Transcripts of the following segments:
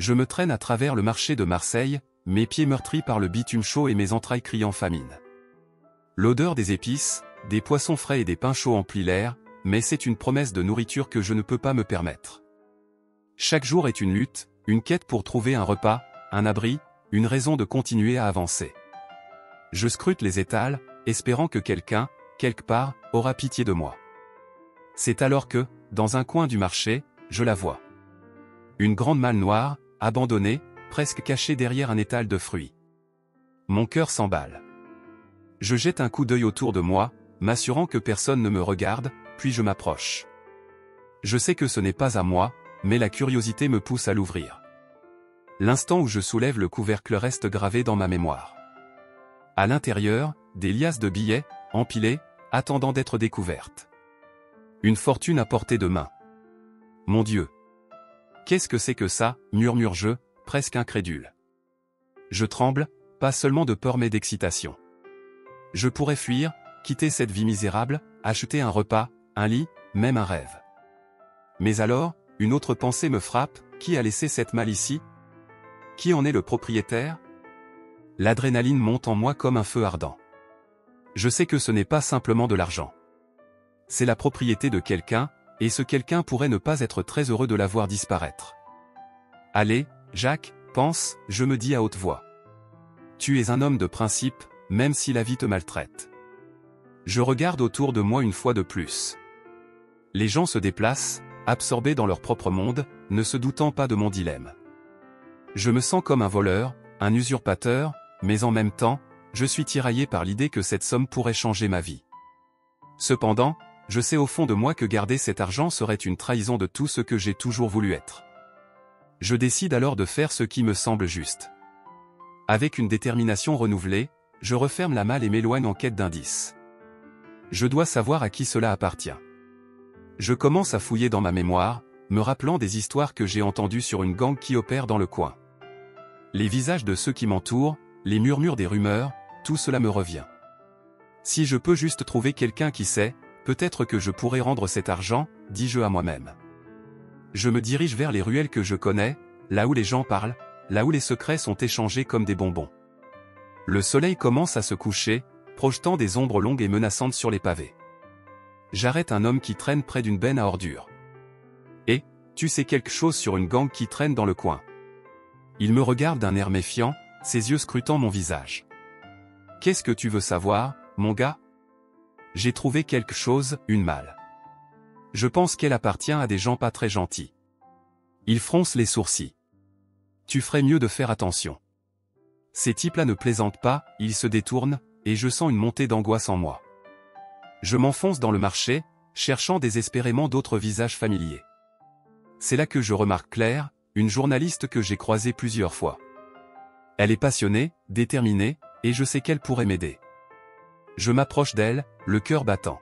Je me traîne à travers le marché de Marseille, mes pieds meurtris par le bitume chaud et mes entrailles criant famine. L'odeur des épices, des poissons frais et des pains chauds emplit l'air, mais c'est une promesse de nourriture que je ne peux pas me permettre. Chaque jour est une lutte, une quête pour trouver un repas, un abri, une raison de continuer à avancer. Je scrute les étals, espérant que quelqu'un, quelque part, aura pitié de moi. C'est alors que, dans un coin du marché, je la vois. Une grande malle noire, abandonnée, presque cachée derrière un étal de fruits. Mon cœur s'emballe. Je jette un coup d'œil autour de moi, m'assurant que personne ne me regarde, puis je m'approche. Je sais que ce n'est pas à moi, mais la curiosité me pousse à l'ouvrir. L'instant où je soulève le couvercle reste gravé dans ma mémoire. À l'intérieur, des liasses de billets, empilées, attendant d'être découvertes. Une fortune à portée de main. Mon Dieu! Qu'est-ce que c'est que ça, murmure-je, presque incrédule. Je tremble, pas seulement de peur mais d'excitation. Je pourrais fuir, quitter cette vie misérable, acheter un repas, un lit, même un rêve. Mais alors, une autre pensée me frappe, qui a laissé cette malle ici? Qui en est le propriétaire? L'adrénaline monte en moi comme un feu ardent. Je sais que ce n'est pas simplement de l'argent. C'est la propriété de quelqu'un, et ce quelqu'un pourrait ne pas être très heureux de la voir disparaître. Allez, Jacques, pense, je me dis à haute voix. Tu es un homme de principe, même si la vie te maltraite. Je regarde autour de moi une fois de plus. Les gens se déplacent, absorbés dans leur propre monde, ne se doutant pas de mon dilemme. Je me sens comme un voleur, un usurpateur, mais en même temps, je suis tiraillé par l'idée que cette somme pourrait changer ma vie. Cependant, je sais au fond de moi que garder cet argent serait une trahison de tout ce que j'ai toujours voulu être. Je décide alors de faire ce qui me semble juste. Avec une détermination renouvelée, je referme la malle et m'éloigne en quête d'indices. Je dois savoir à qui cela appartient. Je commence à fouiller dans ma mémoire, me rappelant des histoires que j'ai entendues sur une gang qui opère dans le coin. Les visages de ceux qui m'entourent, les murmures des rumeurs, tout cela me revient. Si je peux juste trouver quelqu'un qui sait, peut-être que je pourrais rendre cet argent, dis-je à moi-même. Je me dirige vers les ruelles que je connais, là où les gens parlent, là où les secrets sont échangés comme des bonbons. Le soleil commence à se coucher, projetant des ombres longues et menaçantes sur les pavés. J'arrête un homme qui traîne près d'une benne à ordures. Et, tu sais quelque chose sur une gang qui traîne dans le coin? Il me regarde d'un air méfiant, ses yeux scrutant mon visage. Qu'est-ce que tu veux savoir, mon gars? J'ai trouvé quelque chose, une malle. Je pense qu'elle appartient à des gens pas très gentils. Il fronce les sourcils. Tu ferais mieux de faire attention. Ces types-là ne plaisantent pas, ils se détournent, et je sens une montée d'angoisse en moi. Je m'enfonce dans le marché, cherchant désespérément d'autres visages familiers. C'est là que je remarque Claire, une journaliste que j'ai croisée plusieurs fois. Elle est passionnée, déterminée, et je sais qu'elle pourrait m'aider. Je m'approche d'elle, le cœur battant.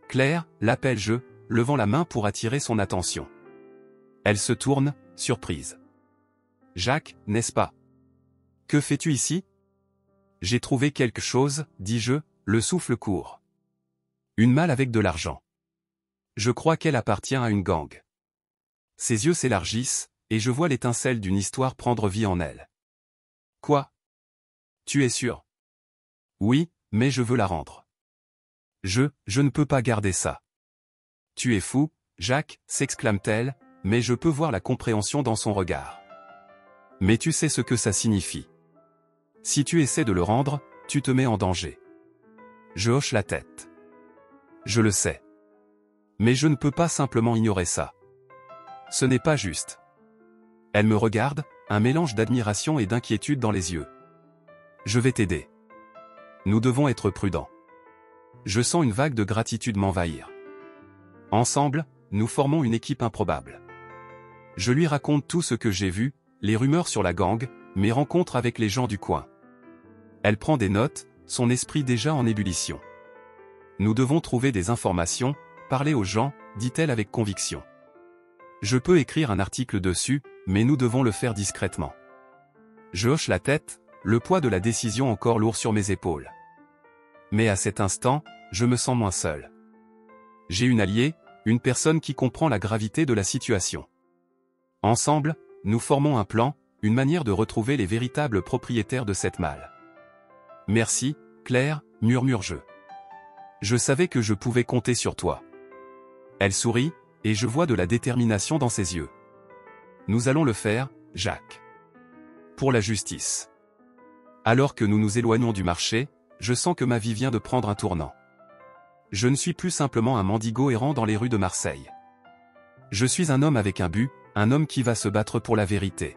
Claire, l'appelle-je, levant la main pour attirer son attention. Elle se tourne, surprise. Jacques, n'est-ce pas? Que fais-tu ici? J'ai trouvé quelque chose, dis-je, le souffle court. Une malle avec de l'argent. Je crois qu'elle appartient à une gang. Ses yeux s'élargissent, et je vois l'étincelle d'une histoire prendre vie en elle. Quoi? Tu es sûr? Oui, mais je veux la rendre. Je ne peux pas garder ça. Tu es fou, Jacques, s'exclame-t-elle, mais je peux voir la compréhension dans son regard. Mais tu sais ce que ça signifie. Si tu essaies de le rendre, tu te mets en danger. Je hoche la tête. Je le sais. Mais je ne peux pas simplement ignorer ça. Ce n'est pas juste. Elle me regarde, un mélange d'admiration et d'inquiétude dans les yeux. Je vais t'aider. Nous devons être prudents. Je sens une vague de gratitude m'envahir. Ensemble, nous formons une équipe improbable. Je lui raconte tout ce que j'ai vu, les rumeurs sur la gang, mes rencontres avec les gens du coin. Elle prend des notes, son esprit déjà en ébullition. Nous devons trouver des informations, parler aux gens, dit-elle avec conviction. Je peux écrire un article dessus, mais nous devons le faire discrètement. Je hoche la tête, le poids de la décision encore lourd sur mes épaules. Mais à cet instant, je me sens moins seul. J'ai une alliée, une personne qui comprend la gravité de la situation. Ensemble, nous formons un plan, une manière de retrouver les véritables propriétaires de cette malle. Merci, Claire, murmure-je. Je savais que je pouvais compter sur toi. Elle sourit, et je vois de la détermination dans ses yeux. Nous allons le faire, Jacques. Pour la justice. Alors que nous nous éloignons du marché, je sens que ma vie vient de prendre un tournant. Je ne suis plus simplement un mendigo errant dans les rues de Marseille. Je suis un homme avec un but, un homme qui va se battre pour la vérité.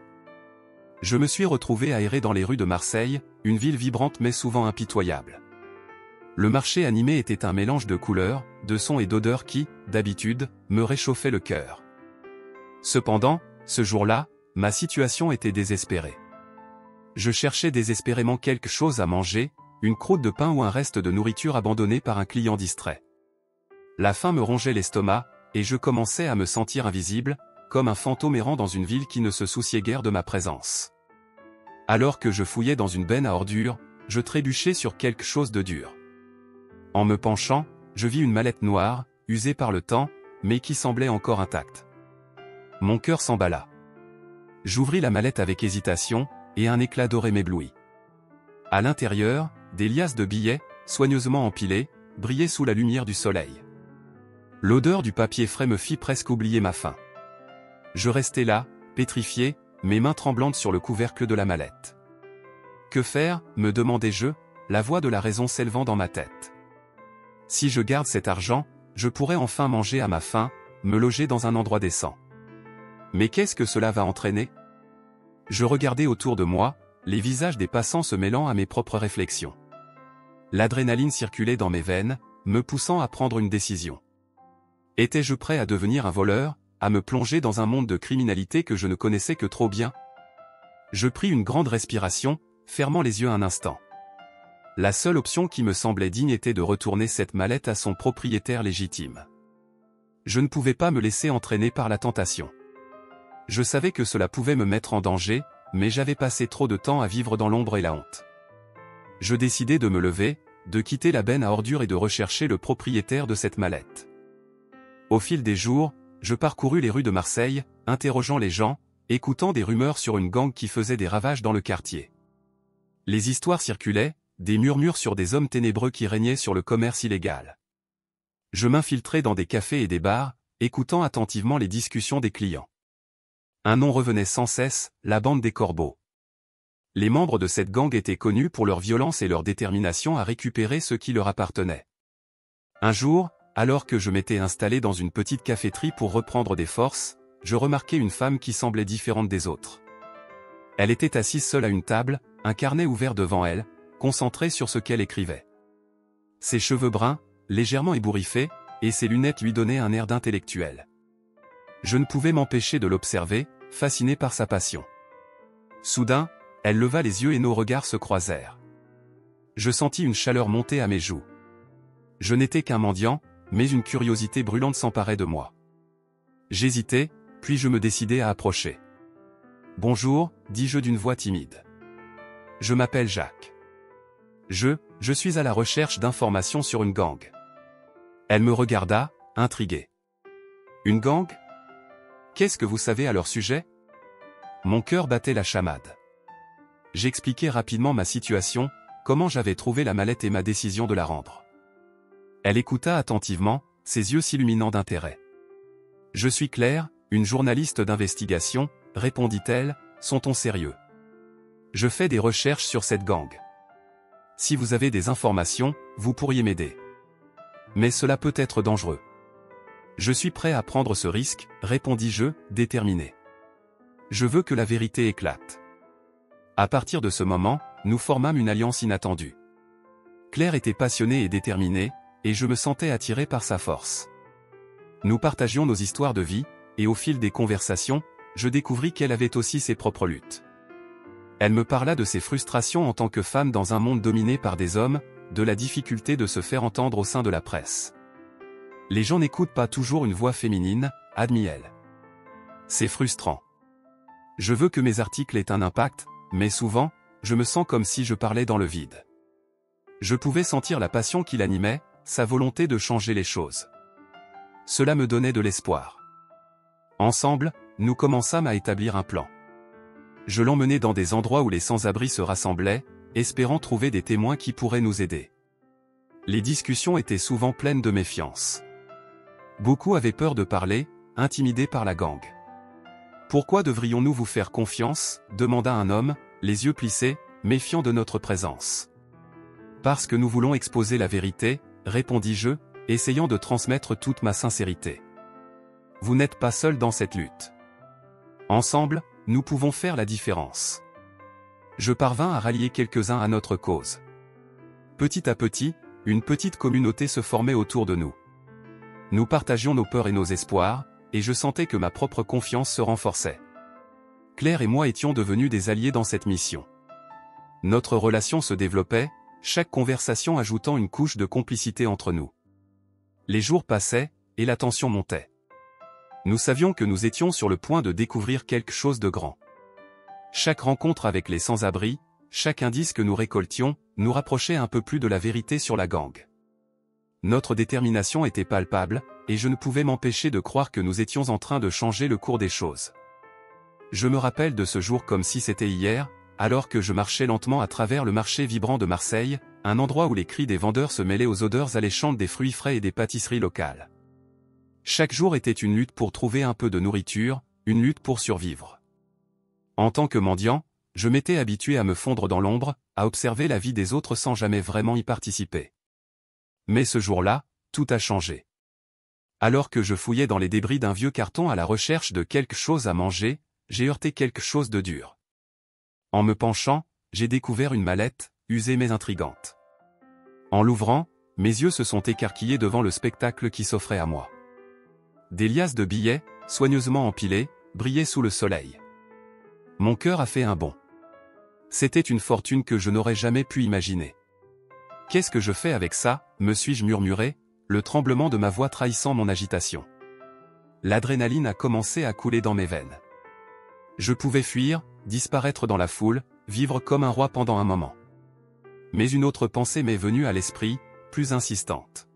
Je me suis retrouvé à errer dans les rues de Marseille, une ville vibrante mais souvent impitoyable. Le marché animé était un mélange de couleurs, de sons et d'odeurs qui, d'habitude, me réchauffait le cœur. Cependant, ce jour-là, ma situation était désespérée. Je cherchais désespérément quelque chose à manger, une croûte de pain ou un reste de nourriture abandonné par un client distrait. La faim me rongeait l'estomac, et je commençais à me sentir invisible, comme un fantôme errant dans une ville qui ne se souciait guère de ma présence. Alors que je fouillais dans une benne à ordures, je trébuchais sur quelque chose de dur. En me penchant, je vis une mallette noire, usée par le temps, mais qui semblait encore intacte. Mon cœur s'emballa. J'ouvris la mallette avec hésitation, et un éclat doré m'éblouit. À l'intérieur, des liasses de billets, soigneusement empilés, brillaient sous la lumière du soleil. L'odeur du papier frais me fit presque oublier ma faim. Je restais là, pétrifié, mes mains tremblantes sur le couvercle de la mallette. Que faire, me demandai-je, la voix de la raison s'élevant dans ma tête. Si je garde cet argent, je pourrai enfin manger à ma faim, me loger dans un endroit décent. Mais qu'est-ce que cela va entraîner? Je regardais autour de moi, les visages des passants se mêlant à mes propres réflexions. L'adrénaline circulait dans mes veines, me poussant à prendre une décision. Étais-je prêt à devenir un voleur, à me plonger dans un monde de criminalité que je ne connaissais que trop bien? Je pris une grande respiration, fermant les yeux un instant. La seule option qui me semblait digne était de retourner cette mallette à son propriétaire légitime. Je ne pouvais pas me laisser entraîner par la tentation. Je savais que cela pouvait me mettre en danger, mais j'avais passé trop de temps à vivre dans l'ombre et la honte. Je décidai de me lever, de quitter la benne à ordures et de rechercher le propriétaire de cette mallette. Au fil des jours, je parcourus les rues de Marseille, interrogeant les gens, écoutant des rumeurs sur une gangue qui faisait des ravages dans le quartier. Les histoires circulaient, des murmures sur des hommes ténébreux qui régnaient sur le commerce illégal. Je m'infiltrais dans des cafés et des bars, écoutant attentivement les discussions des clients. Un nom revenait sans cesse, la bande des Corbeaux. Les membres de cette gang étaient connus pour leur violence et leur détermination à récupérer ce qui leur appartenait. Un jour, alors que je m'étais installé dans une petite caféterie pour reprendre des forces, je remarquai une femme qui semblait différente des autres. Elle était assise seule à une table, un carnet ouvert devant elle, concentrée sur ce qu'elle écrivait. Ses cheveux bruns, légèrement ébouriffés, et ses lunettes lui donnaient un air d'intellectuel. Je ne pouvais m'empêcher de l'observer, fasciné par sa passion. Soudain, elle leva les yeux et nos regards se croisèrent. Je sentis une chaleur monter à mes joues. Je n'étais qu'un mendiant, mais une curiosité brûlante s'emparait de moi. J'hésitais, puis je me décidai à approcher. « Bonjour », dis-je d'une voix timide. « Je m'appelle Jacques. Je suis à la recherche d'informations sur une gang. » Elle me regarda, intriguée. « Une gang ? Qu'est-ce que vous savez à leur sujet ?» Mon cœur battait la chamade. J'expliquai rapidement ma situation, comment j'avais trouvé la mallette et ma décision de la rendre. Elle écouta attentivement, ses yeux s'illuminant d'intérêt. « Je suis Claire, une journaliste d'investigation, » répondit-elle, son ton sérieux. « Je fais des recherches sur cette gang. Si vous avez des informations, vous pourriez m'aider. Mais cela peut être dangereux. » « Je suis prêt à prendre ce risque, » répondis-je, déterminé. « Je veux que la vérité éclate. » À partir de ce moment, nous formâmes une alliance inattendue. Claire était passionnée et déterminée, et je me sentais attiré par sa force. Nous partagions nos histoires de vie, et au fil des conversations, je découvris qu'elle avait aussi ses propres luttes. Elle me parla de ses frustrations en tant que femme dans un monde dominé par des hommes, de la difficulté de se faire entendre au sein de la presse. Les gens n'écoutent pas toujours une voix féminine, admit-elle. C'est frustrant. Je veux que mes articles aient un impact, mais souvent, je me sens comme si je parlais dans le vide. Je pouvais sentir la passion qui l'animait, sa volonté de changer les choses. Cela me donnait de l'espoir. Ensemble, nous commençâmes à établir un plan. je l'emmenais dans des endroits où les sans-abri se rassemblaient, espérant trouver des témoins qui pourraient nous aider. Les discussions étaient souvent pleines de méfiance. Beaucoup avaient peur de parler, intimidés par la gang. « Pourquoi devrions-nous vous faire confiance ?» demanda un homme, les yeux plissés, méfiant de notre présence. « Parce que nous voulons exposer la vérité, » répondis-je, essayant de transmettre toute ma sincérité. « Vous n'êtes pas seul dans cette lutte. Ensemble, nous pouvons faire la différence. » Je parvins à rallier quelques-uns à notre cause. Petit à petit, une petite communauté se formait autour de nous. Nous partagions nos peurs et nos espoirs, et je sentais que ma propre confiance se renforçait. Claire et moi étions devenus des alliés dans cette mission. Notre relation se développait, chaque conversation ajoutant une couche de complicité entre nous. Les jours passaient, et la tension montait. Nous savions que nous étions sur le point de découvrir quelque chose de grand. Chaque rencontre avec les sans-abri, chaque indice que nous récoltions, nous rapprochait un peu plus de la vérité sur la gang. Notre détermination était palpable, et je ne pouvais m'empêcher de croire que nous étions en train de changer le cours des choses. Je me rappelle de ce jour comme si c'était hier, alors que je marchais lentement à travers le marché vibrant de Marseille, un endroit où les cris des vendeurs se mêlaient aux odeurs alléchantes des fruits frais et des pâtisseries locales. Chaque jour était une lutte pour trouver un peu de nourriture, une lutte pour survivre. En tant que mendiant, je m'étais habitué à me fondre dans l'ombre, à observer la vie des autres sans jamais vraiment y participer. Mais ce jour-là, tout a changé. Alors que je fouillais dans les débris d'un vieux carton à la recherche de quelque chose à manger, j'ai heurté quelque chose de dur. En me penchant, j'ai découvert une mallette, usée mais intrigante. En l'ouvrant, mes yeux se sont écarquillés devant le spectacle qui s'offrait à moi. Des liasses de billets, soigneusement empilés, brillaient sous le soleil. Mon cœur a fait un bond. C'était une fortune que je n'aurais jamais pu imaginer. « Qu'est-ce que je fais avec ça ?» me suis-je murmuré, le tremblement de ma voix trahissant mon agitation. L'adrénaline a commencé à couler dans mes veines. Je pouvais fuir, disparaître dans la foule, vivre comme un roi pendant un moment. Mais une autre pensée m'est venue à l'esprit, plus insistante.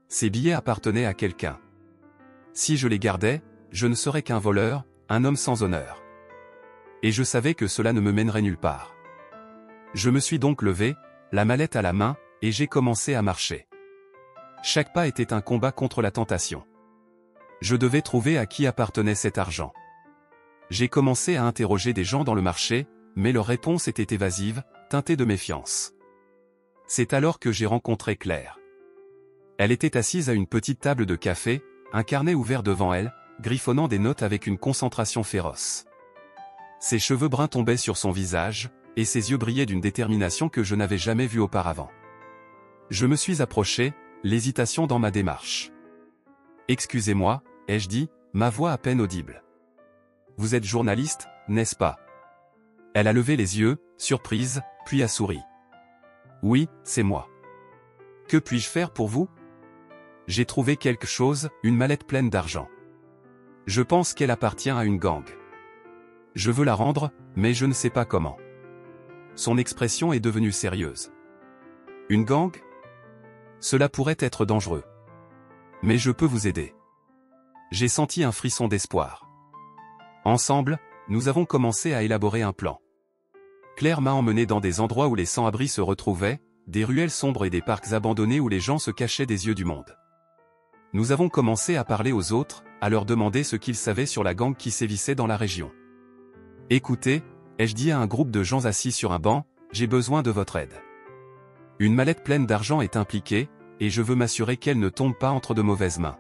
Ces billets appartenaient à quelqu'un. Si je les gardais, je ne serais qu'un voleur, un homme sans honneur. Et je savais que cela ne me mènerait nulle part. Je me suis donc levé, la mallette à la main, et j'ai commencé à marcher. Chaque pas était un combat contre la tentation. Je devais trouver à qui appartenait cet argent. J'ai commencé à interroger des gens dans le marché, mais leurs réponses étaient évasives, teintées de méfiance. C'est alors que j'ai rencontré Claire. Elle était assise à une petite table de café, un carnet ouvert devant elle, griffonnant des notes avec une concentration féroce. Ses cheveux bruns tombaient sur son visage, et ses yeux brillaient d'une détermination que je n'avais jamais vue auparavant. Je me suis approché, l'hésitation dans ma démarche. « Excusez-moi » ai-je dit, ma voix à peine audible. « Vous êtes journaliste, n'est-ce pas ?» Elle a levé les yeux, surprise, puis a souri. « Oui, c'est moi. Que puis-je faire pour vous ?» J'ai trouvé quelque chose, une mallette pleine d'argent. Je pense qu'elle appartient à une gang. Je veux la rendre, mais je ne sais pas comment. Son expression est devenue sérieuse. Une gang ? Cela pourrait être dangereux. Mais je peux vous aider. J'ai senti un frisson d'espoir. Ensemble, nous avons commencé à élaborer un plan. Claire m'a emmené dans des endroits où les sans-abri se retrouvaient, des ruelles sombres et des parcs abandonnés où les gens se cachaient des yeux du monde. Nous avons commencé à parler aux autres, à leur demander ce qu'ils savaient sur la gang qui sévissait dans la région. « Écoutez » ai-je dit à un groupe de gens assis sur un banc, « j'ai besoin de votre aide. Une mallette pleine d'argent est impliquée, et je veux m'assurer qu'elle ne tombe pas entre de mauvaises mains. »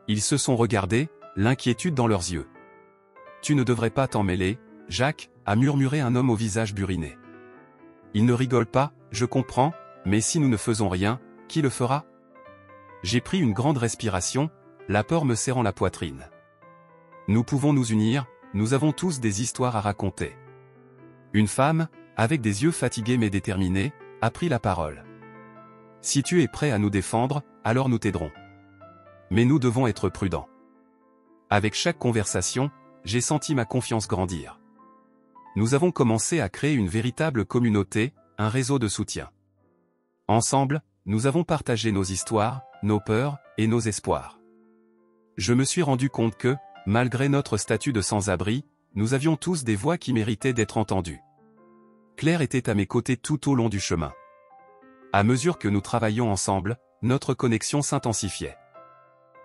Ils se sont regardés, l'inquiétude dans leurs yeux. « Tu ne devrais pas t'en mêler, Jacques » a murmuré un homme au visage buriné. « Il ne rigole pas, je comprends, mais si nous ne faisons rien, qui le fera ?» J'ai pris une grande respiration, la peur me serrant la poitrine. Nous pouvons nous unir, nous avons tous des histoires à raconter. Une femme, avec des yeux fatigués mais déterminés, a pris la parole. Si tu es prêt à nous défendre, alors nous t'aiderons. Mais nous devons être prudents. Avec chaque conversation, j'ai senti ma confiance grandir. Nous avons commencé à créer une véritable communauté, un réseau de soutien. Ensemble, nous avons partagé nos histoires, nos peurs, et nos espoirs. Je me suis rendu compte que, malgré notre statut de sans-abri, nous avions tous des voix qui méritaient d'être entendues. Claire était à mes côtés tout au long du chemin. À mesure que nous travaillions ensemble, notre connexion s'intensifiait.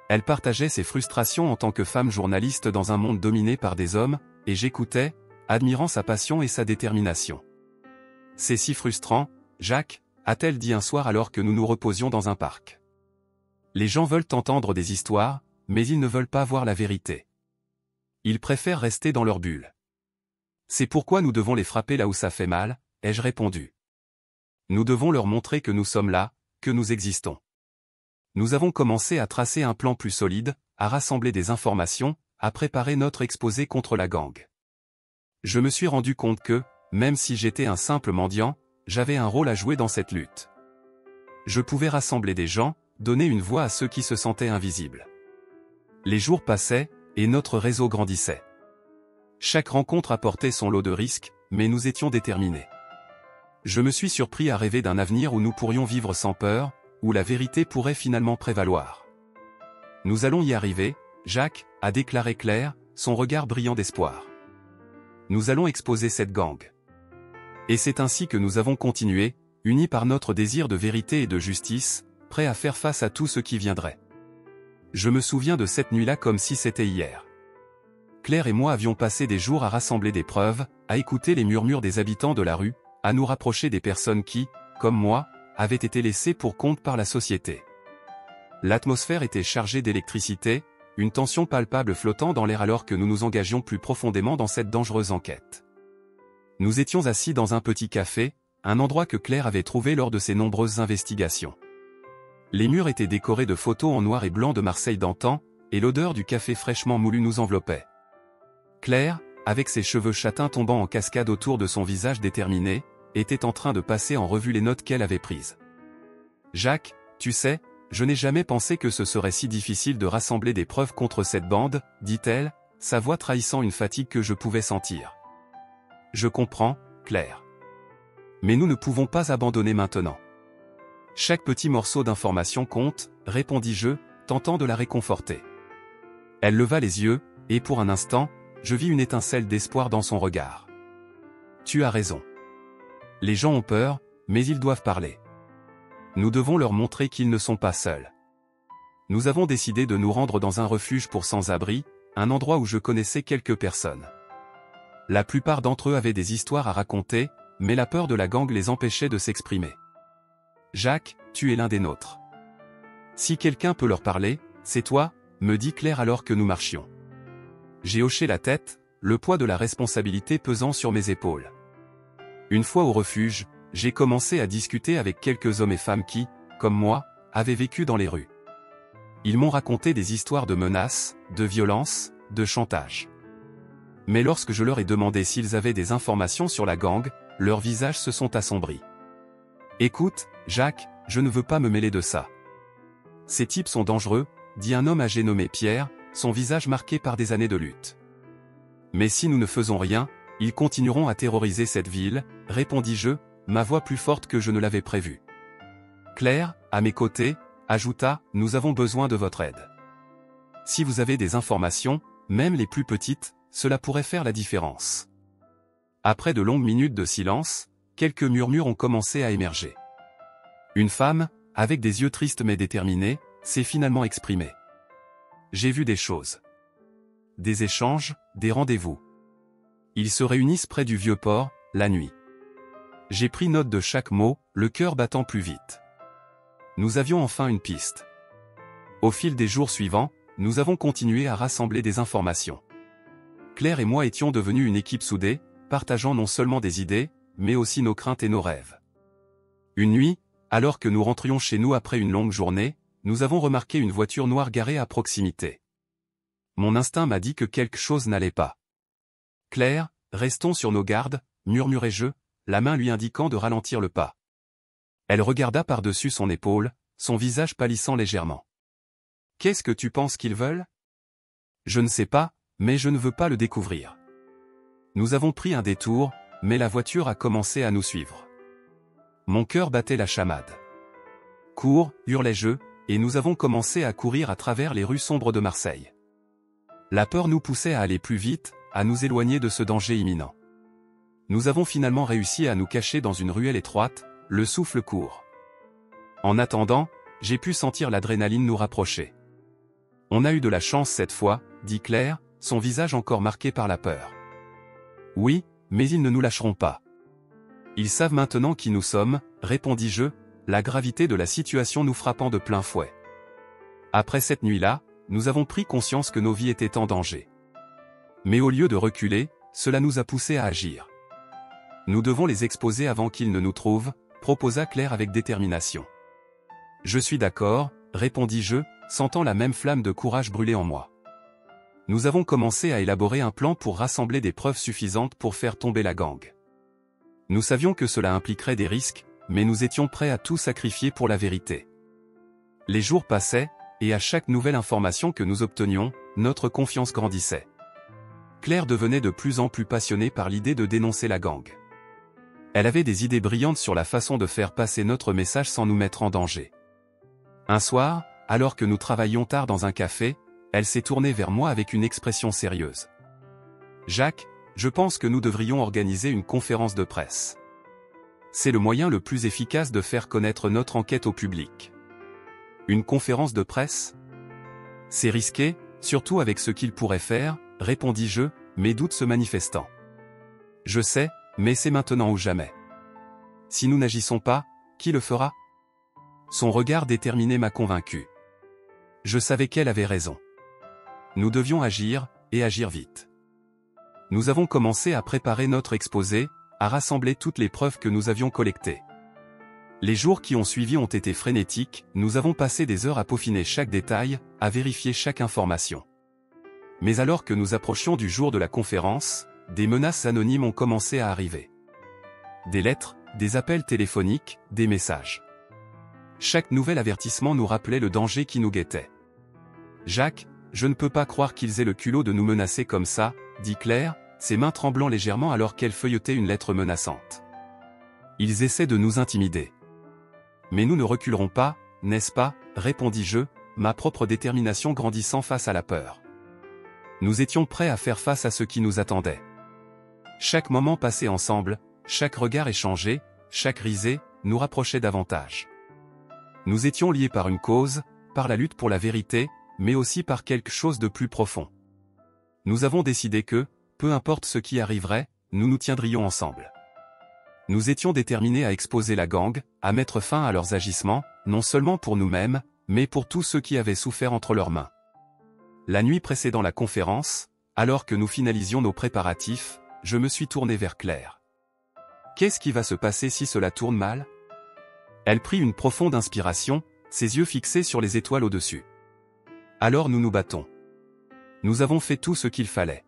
Elle partageait ses frustrations en tant que femme journaliste dans un monde dominé par des hommes, et j'écoutais, admirant sa passion et sa détermination. « C'est si frustrant, Jacques », a-t-elle dit un soir alors que nous nous reposions dans un parc. « Les gens veulent entendre des histoires, mais ils ne veulent pas voir la vérité. Ils préfèrent rester dans leur bulle. C'est pourquoi nous devons les frapper là où ça fait mal, ai-je répondu. Nous devons leur montrer que nous sommes là, que nous existons. » Nous avons commencé à tracer un plan plus solide, à rassembler des informations, à préparer notre exposé contre la gangue. Je me suis rendu compte que, même si j'étais un simple mendiant, j'avais un rôle à jouer dans cette lutte. Je pouvais rassembler des gens, donner une voix à ceux qui se sentaient invisibles. Les jours passaient, et notre réseau grandissait. Chaque rencontre apportait son lot de risques, mais nous étions déterminés. Je me suis surpris à rêver d'un avenir où nous pourrions vivre sans peur, où la vérité pourrait finalement prévaloir. « Nous allons y arriver, Jacques », a déclaré Claire, son regard brillant d'espoir. « Nous allons exposer cette gang. » Et c'est ainsi que nous avons continué, unis par notre désir de vérité et de justice, prêts à faire face à tout ce qui viendrait. Je me souviens de cette nuit-là comme si c'était hier. Claire et moi avions passé des jours à rassembler des preuves, à écouter les murmures des habitants de la rue, à nous rapprocher des personnes qui, comme moi, avaient été laissées pour compte par la société. L'atmosphère était chargée d'électricité, une tension palpable flottant dans l'air alors que nous nous engagions plus profondément dans cette dangereuse enquête. Nous étions assis dans un petit café, un endroit que Claire avait trouvé lors de ses nombreuses investigations. Les murs étaient décorés de photos en noir et blanc de Marseille d'antan, et l'odeur du café fraîchement moulu nous enveloppait. Claire, avec ses cheveux châtains tombant en cascade autour de son visage déterminé, était en train de passer en revue les notes qu'elle avait prises. « Jacques, tu sais, je n'ai jamais pensé que ce serait si difficile de rassembler des preuves contre cette bande, dit-elle, sa voix trahissant une fatigue que je pouvais sentir. « Je comprends, Claire. Mais nous ne pouvons pas abandonner maintenant. Chaque petit morceau d'information compte, répondis-je, tentant de la réconforter. Elle leva les yeux, et pour un instant, je vis une étincelle d'espoir dans son regard. Tu as raison. Les gens ont peur, mais ils doivent parler. Nous devons leur montrer qu'ils ne sont pas seuls. Nous avons décidé de nous rendre dans un refuge pour sans-abri, un endroit où je connaissais quelques personnes. La plupart d'entre eux avaient des histoires à raconter, mais la peur de la gangue les empêchait de s'exprimer. Jacques, tu es l'un des nôtres. Si quelqu'un peut leur parler, c'est toi, me dit Claire alors que nous marchions. J'ai hoché la tête, le poids de la responsabilité pesant sur mes épaules. Une fois au refuge, j'ai commencé à discuter avec quelques hommes et femmes qui, comme moi, avaient vécu dans les rues. Ils m'ont raconté des histoires de menaces, de violences, de chantage. Mais lorsque je leur ai demandé s'ils avaient des informations sur la gang, leurs visages se sont assombris. Écoute, Jacques, je ne veux pas me mêler de ça. Ces types sont dangereux, dit un homme âgé nommé Pierre, son visage marqué par des années de lutte. Mais si nous ne faisons rien, ils continueront à terroriser cette ville, répondis-je, ma voix plus forte que je ne l'avais prévu. Claire, à mes côtés, ajouta, nous avons besoin de votre aide. Si vous avez des informations, même les plus petites, cela pourrait faire la différence. Après de longues minutes de silence, quelques murmures ont commencé à émerger. Une femme, avec des yeux tristes mais déterminés, s'est finalement exprimée. J'ai vu des choses. Des échanges, des rendez-vous. Ils se réunissent près du vieux port, la nuit. J'ai pris note de chaque mot, le cœur battant plus vite. Nous avions enfin une piste. Au fil des jours suivants, nous avons continué à rassembler des informations. Claire et moi étions devenus une équipe soudée, partageant non seulement des idées, mais aussi nos craintes et nos rêves. Une nuit, alors que nous rentrions chez nous après une longue journée, nous avons remarqué une voiture noire garée à proximité. Mon instinct m'a dit que quelque chose n'allait pas. Claire, restons sur nos gardes, murmurai-je, la main lui indiquant de ralentir le pas. Elle regarda par-dessus son épaule, son visage pâlissant légèrement. Qu'est-ce que tu penses qu'ils veulent? Je ne sais pas, mais je ne veux pas le découvrir. Nous avons pris un détour, mais la voiture a commencé à nous suivre. Mon cœur battait la chamade. Cours, hurlai-je, et nous avons commencé à courir à travers les rues sombres de Marseille. La peur nous poussait à aller plus vite, à nous éloigner de ce danger imminent. Nous avons finalement réussi à nous cacher dans une ruelle étroite, le souffle court. En attendant, j'ai pu sentir l'adrénaline nous rapprocher. On a eu de la chance cette fois, dit Claire, son visage encore marqué par la peur. Oui, mais ils ne nous lâcheront pas. Ils savent maintenant qui nous sommes, répondis-je, la gravité de la situation nous frappant de plein fouet. Après cette nuit-là, nous avons pris conscience que nos vies étaient en danger. Mais au lieu de reculer, cela nous a poussés à agir. Nous devons les exposer avant qu'ils ne nous trouvent, proposa Claire avec détermination. Je suis d'accord, répondis-je, sentant la même flamme de courage brûler en moi. Nous avons commencé à élaborer un plan pour rassembler des preuves suffisantes pour faire tomber la gang. Nous savions que cela impliquerait des risques, mais nous étions prêts à tout sacrifier pour la vérité. Les jours passaient, et à chaque nouvelle information que nous obtenions, notre confiance grandissait. Claire devenait de plus en plus passionnée par l'idée de dénoncer la gang. Elle avait des idées brillantes sur la façon de faire passer notre message sans nous mettre en danger. Un soir, alors que nous travaillions tard dans un café, elle s'est tournée vers moi avec une expression sérieuse. « Jacques, je pense que nous devrions organiser une conférence de presse. C'est le moyen le plus efficace de faire connaître notre enquête au public. » Une conférence de presse? C'est risqué, surtout avec ce qu'il pourrait faire, répondis-je, mes doutes se manifestant. Je sais, mais c'est maintenant ou jamais. Si nous n'agissons pas, qui le fera? Son regard déterminé m'a convaincu. Je savais qu'elle avait raison. Nous devions agir, et agir vite. Nous avons commencé à préparer notre exposé, à rassembler toutes les preuves que nous avions collectées. Les jours qui ont suivi ont été frénétiques, nous avons passé des heures à peaufiner chaque détail, à vérifier chaque information. Mais alors que nous approchions du jour de la conférence, des menaces anonymes ont commencé à arriver. Des lettres, des appels téléphoniques, des messages. Chaque nouvel avertissement nous rappelait le danger qui nous guettait. « Jacques, je ne peux pas croire qu'ils aient le culot de nous menacer comme ça, » dit Claire, ses mains tremblant légèrement alors qu'elle feuilletait une lettre menaçante. « Ils essaient de nous intimider. » « Mais nous ne reculerons pas, n'est-ce pas ?» répondis-je, ma propre détermination grandissant face à la peur. Nous étions prêts à faire face à ce qui nous attendait. Chaque moment passé ensemble, chaque regard échangé, chaque risée, nous rapprochait davantage. Nous étions liés par une cause, par la lutte pour la vérité, mais aussi par quelque chose de plus profond. Nous avons décidé que, peu importe ce qui arriverait, nous nous tiendrions ensemble. Nous étions déterminés à exposer la gang, à mettre fin à leurs agissements, non seulement pour nous-mêmes, mais pour tous ceux qui avaient souffert entre leurs mains. La nuit précédant la conférence, alors que nous finalisions nos préparatifs, je me suis tourné vers Claire. Qu'est-ce qui va se passer si cela tourne mal? Elle prit une profonde inspiration, ses yeux fixés sur les étoiles au-dessus. Alors nous nous battons. Nous avons fait tout ce qu'il fallait.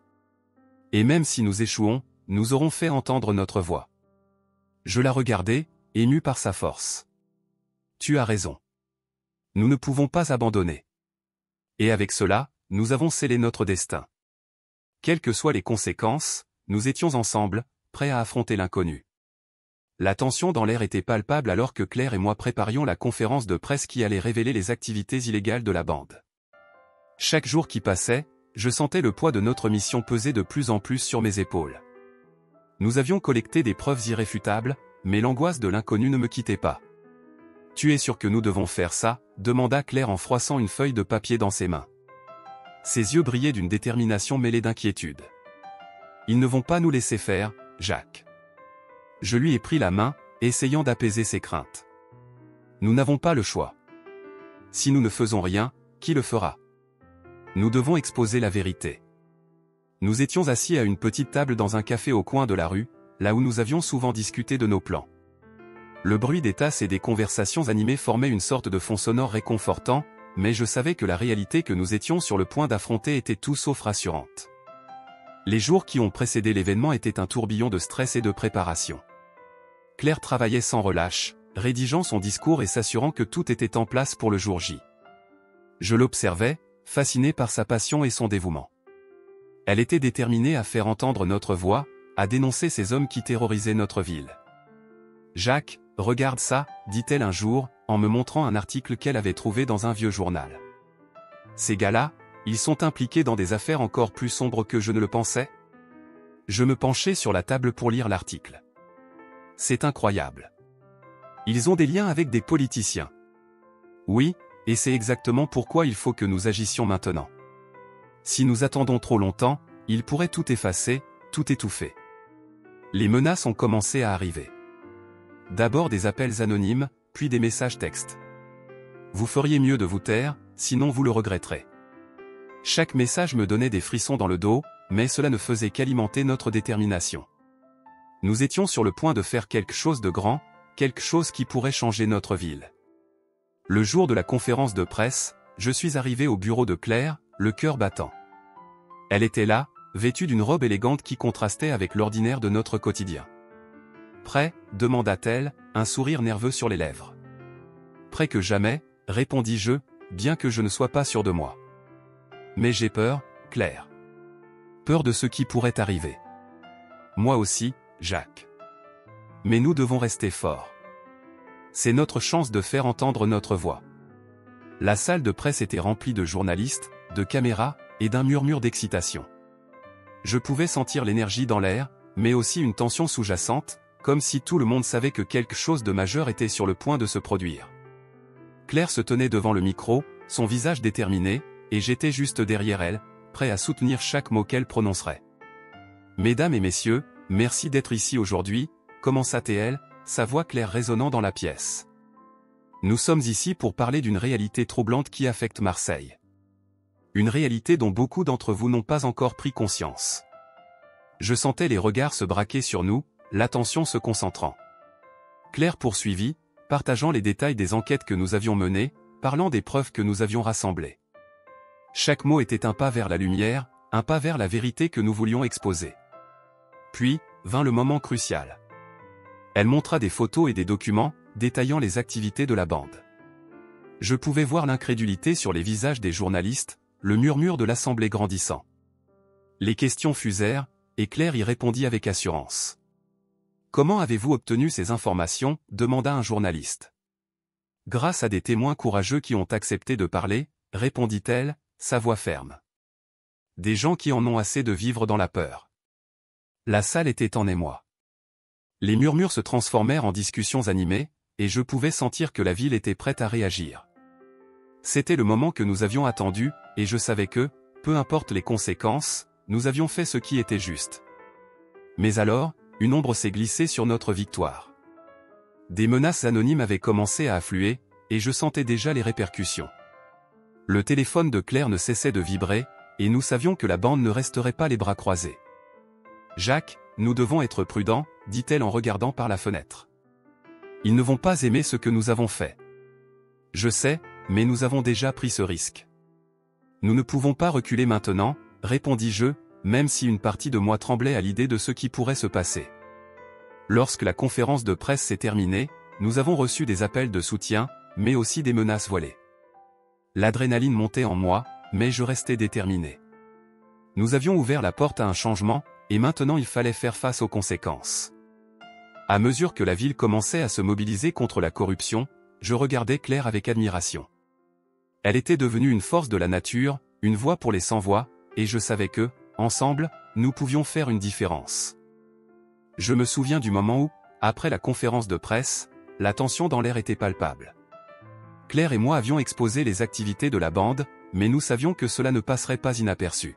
Et même si nous échouons, nous aurons fait entendre notre voix. Je la regardais, ému par sa force. Tu as raison. Nous ne pouvons pas abandonner. Et avec cela, nous avons scellé notre destin. Quelles que soient les conséquences, nous étions ensemble, prêts à affronter l'inconnu. La tension dans l'air était palpable alors que Claire et moi préparions la conférence de presse qui allait révéler les activités illégales de la bande. Chaque jour qui passait, je sentais le poids de notre mission peser de plus en plus sur mes épaules. Nous avions collecté des preuves irréfutables, mais l'angoisse de l'inconnu ne me quittait pas. « Tu es sûr que nous devons faire ça ?» demanda Claire en froissant une feuille de papier dans ses mains. Ses yeux brillaient d'une détermination mêlée d'inquiétude. « Ils ne vont pas nous laisser faire, Jacques. » Je lui ai pris la main, essayant d'apaiser ses craintes. « Nous n'avons pas le choix. Si nous ne faisons rien, qui le fera? Nous devons exposer la vérité. » Nous étions assis à une petite table dans un café au coin de la rue, là où nous avions souvent discuté de nos plans. Le bruit des tasses et des conversations animées formait une sorte de fond sonore réconfortant, mais je savais que la réalité que nous étions sur le point d'affronter était tout sauf rassurante. Les jours qui ont précédé l'événement étaient un tourbillon de stress et de préparation. Claire travaillait sans relâche, rédigeant son discours et s'assurant que tout était en place pour le jour J. Je l'observais, fasciné par sa passion et son dévouement. Elle était déterminée à faire entendre notre voix, à dénoncer ces hommes qui terrorisaient notre ville. « Jacques, regarde ça », dit-elle un jour, en me montrant un article qu'elle avait trouvé dans un vieux journal. « Ces gars-là, ils sont impliqués dans des affaires encore plus sombres que je ne le pensais ?» Je me penchai sur la table pour lire l'article. C'est incroyable. Ils ont des liens avec des politiciens. Oui, et c'est exactement pourquoi il faut que nous agissions maintenant. Si nous attendons trop longtemps, ils pourraient tout effacer, tout étouffer. Les menaces ont commencé à arriver. D'abord des appels anonymes, puis des messages textes. Vous feriez mieux de vous taire, sinon vous le regretterez. Chaque message me donnait des frissons dans le dos, mais cela ne faisait qu'alimenter notre détermination. Nous étions sur le point de faire quelque chose de grand, quelque chose qui pourrait changer notre ville. Le jour de la conférence de presse, je suis arrivé au bureau de Claire, le cœur battant. Elle était là, vêtue d'une robe élégante qui contrastait avec l'ordinaire de notre quotidien. « Prêt » demanda-t-elle, un sourire nerveux sur les lèvres. « Prêt que jamais » répondis-je, bien que je ne sois pas sûr de moi. « Mais j'ai peur, Claire. Peur de ce qui pourrait arriver. » « Moi aussi, Jacques. Mais nous devons rester forts. C'est notre chance de faire entendre notre voix. » La salle de presse était remplie de journalistes, de caméras, et d'un murmure d'excitation. Je pouvais sentir l'énergie dans l'air, mais aussi une tension sous-jacente, comme si tout le monde savait que quelque chose de majeur était sur le point de se produire. Claire se tenait devant le micro, son visage déterminé, et j'étais juste derrière elle, prêt à soutenir chaque mot qu'elle prononcerait. « Mesdames et messieurs, merci d'être ici aujourd'hui », commença-t-elle, sa voix claire résonnant dans la pièce. « Nous sommes ici pour parler d'une réalité troublante qui affecte Marseille. Une réalité dont beaucoup d'entre vous n'ont pas encore pris conscience. » Je sentais les regards se braquer sur nous, l'attention se concentrant. Claire poursuivit, partageant les détails des enquêtes que nous avions menées, parlant des preuves que nous avions rassemblées. Chaque mot était un pas vers la lumière, un pas vers la vérité que nous voulions exposer. Puis, vint le moment crucial. Elle montra des photos et des documents, détaillant les activités de la bande. Je pouvais voir l'incrédulité sur les visages des journalistes, le murmure de l'assemblée grandissant. Les questions fusèrent, et Claire y répondit avec assurance. « Comment avez-vous obtenu ces informations » demanda un journaliste. « Grâce à des témoins courageux qui ont accepté de parler » répondit-elle, sa voix ferme. « Des gens qui en ont assez de vivre dans la peur. » La salle était en émoi. Les murmures se transformèrent en discussions animées, et je pouvais sentir que la ville était prête à réagir. C'était le moment que nous avions attendu, et je savais que, peu importe les conséquences, nous avions fait ce qui était juste. Mais alors, une ombre s'est glissée sur notre victoire. Des menaces anonymes avaient commencé à affluer, et je sentais déjà les répercussions. Le téléphone de Claire ne cessait de vibrer, et nous savions que la bande ne resterait pas les bras croisés. « Jacques, nous devons être prudents », dit-elle en regardant par la fenêtre. « Ils ne vont pas aimer ce que nous avons fait. » « Je sais, mais nous avons déjà pris ce risque. »« Nous ne pouvons pas reculer maintenant », répondis-je, même si une partie de moi tremblait à l'idée de ce qui pourrait se passer. Lorsque la conférence de presse s'est terminée, nous avons reçu des appels de soutien, mais aussi des menaces voilées. L'adrénaline montait en moi, mais je restais déterminé. Nous avions ouvert la porte à un changement, et maintenant il fallait faire face aux conséquences. À mesure que la ville commençait à se mobiliser contre la corruption, je regardais Claire avec admiration. Elle était devenue une force de la nature, une voix pour les sans-voix, et je savais que, ensemble, nous pouvions faire une différence. Je me souviens du moment où, après la conférence de presse, la tension dans l'air était palpable. Claire et moi avions exposé les activités de la bande, mais nous savions que cela ne passerait pas inaperçu.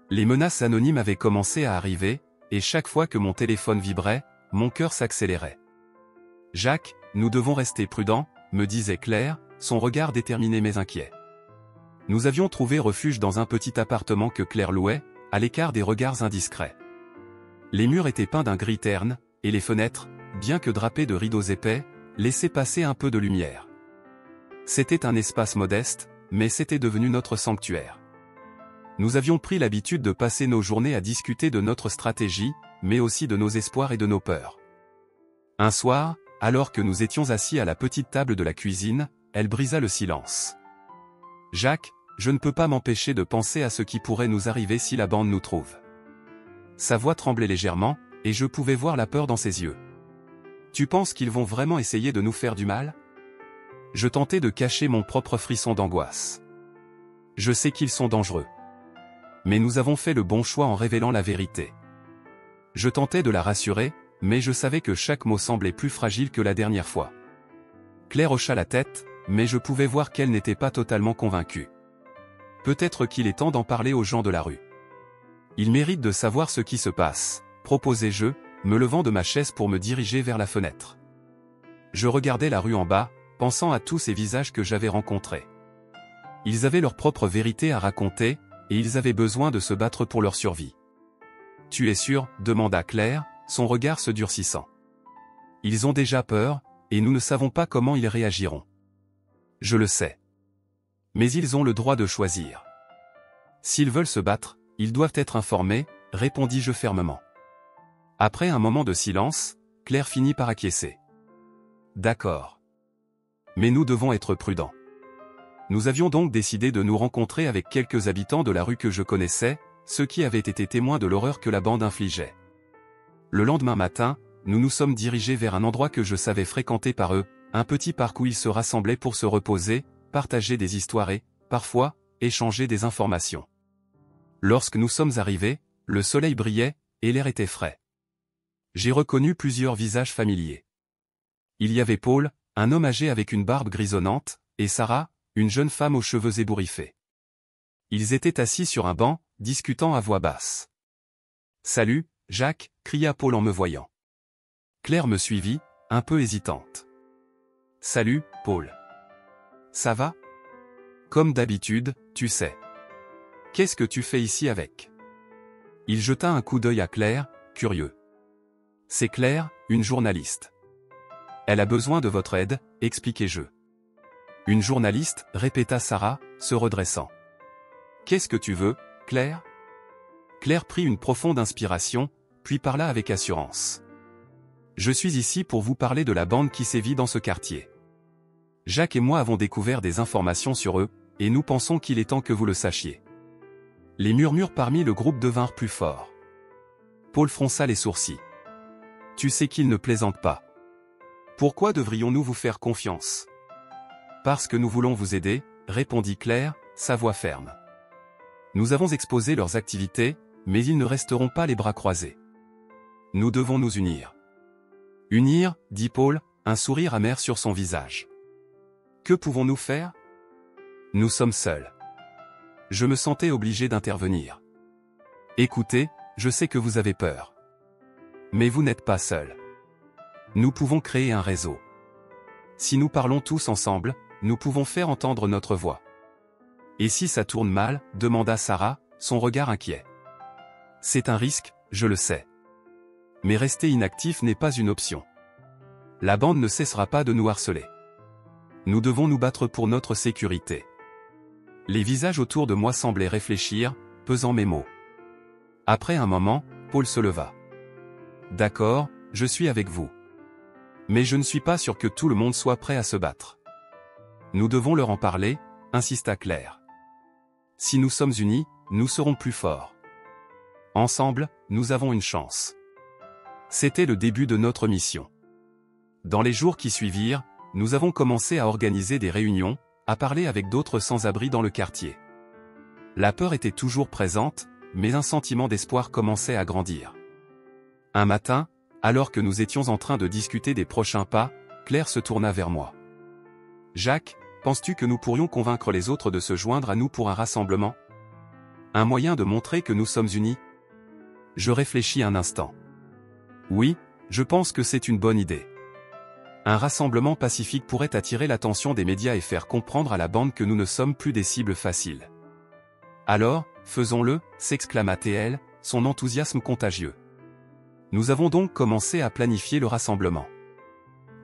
Les menaces anonymes avaient commencé à arriver, et chaque fois que mon téléphone vibrait, mon cœur s'accélérait. « Jacques, nous devons rester prudents », me disait Claire, son regard déterminé mais inquiet. Nous avions trouvé refuge dans un petit appartement que Claire louait, à l'écart des regards indiscrets. Les murs étaient peints d'un gris terne, et les fenêtres, bien que drapées de rideaux épais, laissaient passer un peu de lumière. C'était un espace modeste, mais c'était devenu notre sanctuaire. Nous avions pris l'habitude de passer nos journées à discuter de notre stratégie, mais aussi de nos espoirs et de nos peurs. Un soir, alors que nous étions assis à la petite table de la cuisine, elle brisa le silence. « Jacques, je ne peux pas m'empêcher de penser à ce qui pourrait nous arriver si la bande nous trouve. » Sa voix tremblait légèrement, et je pouvais voir la peur dans ses yeux. « Tu penses qu'ils vont vraiment essayer de nous faire du mal ?» Je tentais de cacher mon propre frisson d'angoisse. « Je sais qu'ils sont dangereux. Mais nous avons fait le bon choix en révélant la vérité. Je tentais de la rassurer, mais je savais que chaque mot semblait plus fragile que la dernière fois. Claire hocha la tête, mais je pouvais voir qu'elle n'était pas totalement convaincue. Peut-être qu'il est temps d'en parler aux gens de la rue. Ils méritent de savoir ce qui se passe, proposai-je, me levant de ma chaise pour me diriger vers la fenêtre. Je regardais la rue en bas, pensant à tous ces visages que j'avais rencontrés. Ils avaient leur propre vérité à raconter, et ils avaient besoin de se battre pour leur survie. « Tu es sûr ?» demanda Claire, son regard se durcissant. « Ils ont déjà peur, et nous ne savons pas comment ils réagiront. »« Je le sais. Mais ils ont le droit de choisir. S'ils veulent se battre, ils doivent être informés, » répondis-je fermement. Après un moment de silence, Claire finit par acquiescer. « D'accord. Mais nous devons être prudents. » Nous avions donc décidé de nous rencontrer avec quelques habitants de la rue que je connaissais, ceux qui avaient été témoins de l'horreur que la bande infligeait. Le lendemain matin, nous nous sommes dirigés vers un endroit que je savais fréquenté par eux, un petit parc où ils se rassemblaient pour se reposer, partager des histoires et, parfois, échanger des informations. Lorsque nous sommes arrivés, le soleil brillait, et l'air était frais. J'ai reconnu plusieurs visages familiers. Il y avait Paul, un homme âgé avec une barbe grisonnante, et Sarah, une jeune femme aux cheveux ébouriffés. Ils étaient assis sur un banc, discutant à voix basse. « Salut, Jacques » cria Paul en me voyant. Claire me suivit, un peu hésitante. « Salut, Paul. Ça va ? Comme d'habitude, tu sais. Qu'est-ce que tu fais ici avec ?» Il jeta un coup d'œil à Claire, curieux. « C'est Claire, une journaliste. Elle a besoin de votre aide, expliquai-je. » Une journaliste, répéta Sarah, se redressant. Qu'est-ce que tu veux, Claire ? Claire prit une profonde inspiration, puis parla avec assurance. Je suis ici pour vous parler de la bande qui sévit dans ce quartier. Jacques et moi avons découvert des informations sur eux, et nous pensons qu'il est temps que vous le sachiez. Les murmures parmi le groupe devinrent plus forts. Paul fronça les sourcils. Tu sais qu'ils ne plaisantent pas. Pourquoi devrions-nous vous faire confiance ? Parce que nous voulons vous aider, répondit Claire, sa voix ferme. Nous avons exposé leurs activités, mais ils ne resteront pas les bras croisés. Nous devons nous unir. Unir, dit Paul, un sourire amer sur son visage. Que pouvons-nous faire ? Nous sommes seuls. Je me sentais obligé d'intervenir. Écoutez, je sais que vous avez peur. Mais vous n'êtes pas seuls. Nous pouvons créer un réseau. Si nous parlons tous ensemble, nous pouvons faire entendre notre voix. Et si ça tourne mal, demanda Sarah, son regard inquiet. C'est un risque, je le sais. Mais rester inactif n'est pas une option. La bande ne cessera pas de nous harceler. Nous devons nous battre pour notre sécurité. Les visages autour de moi semblaient réfléchir, pesant mes mots. Après un moment, Paul se leva. D'accord, je suis avec vous. Mais je ne suis pas sûr que tout le monde soit prêt à se battre. Nous devons leur en parler, insista Claire. Si nous sommes unis, nous serons plus forts. Ensemble, nous avons une chance. C'était le début de notre mission. Dans les jours qui suivirent, nous avons commencé à organiser des réunions, à parler avec d'autres sans-abri dans le quartier. La peur était toujours présente, mais un sentiment d'espoir commençait à grandir. Un matin, alors que nous étions en train de discuter des prochains pas, Claire se tourna vers moi. « Jacques, penses-tu que nous pourrions convaincre les autres de se joindre à nous pour un rassemblement ? Un moyen de montrer que nous sommes unis ?» Je réfléchis un instant. Oui, je pense que c'est une bonne idée. Un rassemblement pacifique pourrait attirer l'attention des médias et faire comprendre à la bande que nous ne sommes plus des cibles faciles. Alors, faisons-le, s'exclama-t-elle, son enthousiasme contagieux. Nous avons donc commencé à planifier le rassemblement.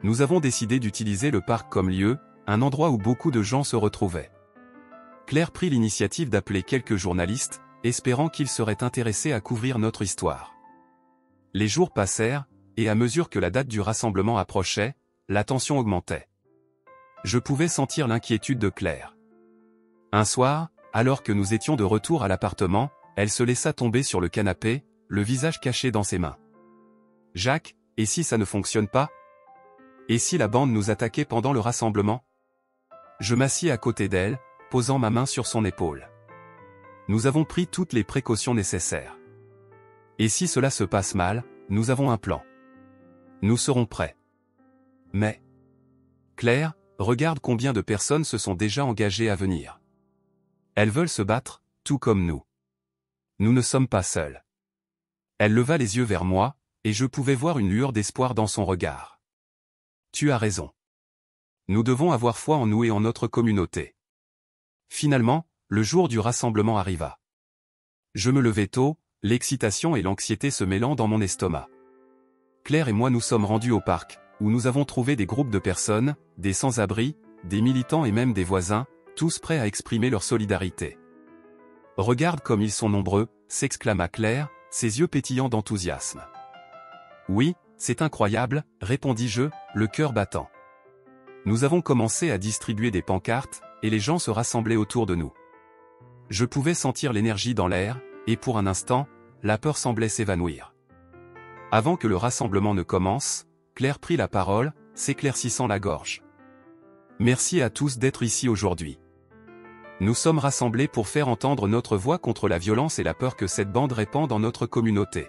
Nous avons décidé d'utiliser le parc comme lieu, un endroit où beaucoup de gens se retrouvaient. Claire prit l'initiative d'appeler quelques journalistes, espérant qu'ils seraient intéressés à couvrir notre histoire. Les jours passèrent, et à mesure que la date du rassemblement approchait, la tension augmentait. Je pouvais sentir l'inquiétude de Claire. Un soir, alors que nous étions de retour à l'appartement, elle se laissa tomber sur le canapé, le visage caché dans ses mains. « Jacques, et si ça ne fonctionne pas ? Et si la bande nous attaquait pendant le rassemblement ?» Je m'assis à côté d'elle, posant ma main sur son épaule. Nous avons pris toutes les précautions nécessaires. Et si cela se passe mal, nous avons un plan. Nous serons prêts. Mais... Claire, regarde combien de personnes se sont déjà engagées à venir. Elles veulent se battre, tout comme nous. Nous ne sommes pas seuls. Elle leva les yeux vers moi, et je pouvais voir une lueur d'espoir dans son regard. Tu as raison. Nous devons avoir foi en nous et en notre communauté. Finalement, le jour du rassemblement arriva. Je me levai tôt, l'excitation et l'anxiété se mêlant dans mon estomac. Claire et moi nous sommes rendus au parc, où nous avons trouvé des groupes de personnes, des sans-abri, des militants et même des voisins, tous prêts à exprimer leur solidarité. « Regarde comme ils sont nombreux », s'exclama Claire, ses yeux pétillants d'enthousiasme. « Oui, c'est incroyable », répondis-je, le cœur battant. Nous avons commencé à distribuer des pancartes, et les gens se rassemblaient autour de nous. Je pouvais sentir l'énergie dans l'air, et pour un instant, la peur semblait s'évanouir. Avant que le rassemblement ne commence, Claire prit la parole, s'éclaircissant la gorge. « Merci à tous d'être ici aujourd'hui. Nous sommes rassemblés pour faire entendre notre voix contre la violence et la peur que cette bande répand dans notre communauté.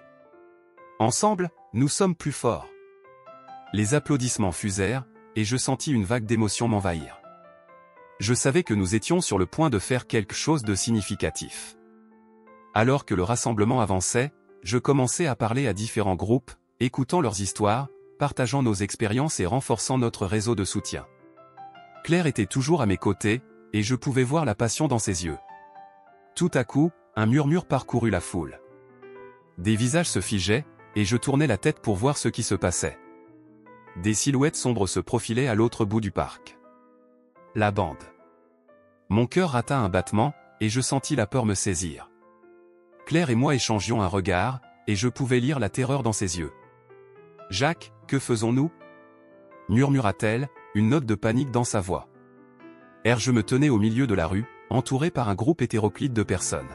Ensemble, nous sommes plus forts. » Les applaudissements fusèrent, et je sentis une vague d'émotion m'envahir. Je savais que nous étions sur le point de faire quelque chose de significatif. Alors que le rassemblement avançait, je commençais à parler à différents groupes, écoutant leurs histoires, partageant nos expériences et renforçant notre réseau de soutien. Claire était toujours à mes côtés, et je pouvais voir la passion dans ses yeux. Tout à coup, un murmure parcourut la foule. Des visages se figeaient, et je tournais la tête pour voir ce qui se passait. Des silhouettes sombres se profilaient à l'autre bout du parc. La bande. Mon cœur rata un battement, et je sentis la peur me saisir. Claire et moi échangions un regard, et je pouvais lire la terreur dans ses yeux. « Jacques, que faisons-nous » murmura-t-elle, une note de panique dans sa voix. Je me tenais au milieu de la rue, entouré par un groupe hétéroclite de personnes.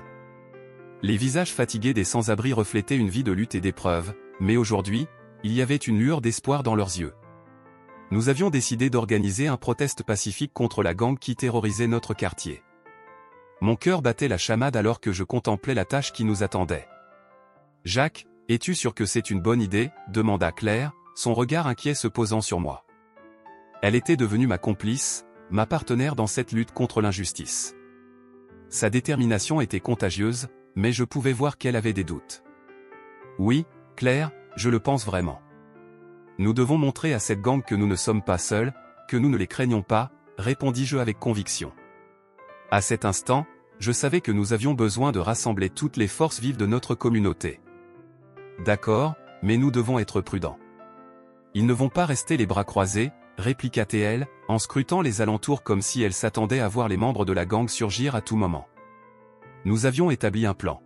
Les visages fatigués des sans-abri reflétaient une vie de lutte et d'épreuve, mais aujourd'hui, il y avait une lueur d'espoir dans leurs yeux. Nous avions décidé d'organiser un proteste pacifique contre la gangue qui terrorisait notre quartier. Mon cœur battait la chamade alors que je contemplais la tâche qui nous attendait. « Jacques, es-tu sûr que c'est une bonne idée » demanda Claire, son regard inquiet se posant sur moi. Elle était devenue ma complice, ma partenaire dans cette lutte contre l'injustice. Sa détermination était contagieuse, mais je pouvais voir qu'elle avait des doutes. « Oui, Claire, je le pense vraiment. Nous devons montrer à cette gang que nous ne sommes pas seuls, que nous ne les craignons pas, répondis-je avec conviction. À cet instant, je savais que nous avions besoin de rassembler toutes les forces vives de notre communauté. D'accord, mais nous devons être prudents. Ils ne vont pas rester les bras croisés, répliqua-t-elle, en scrutant les alentours comme si elle s'attendait à voir les membres de la gang surgir à tout moment. Nous avions établi un plan.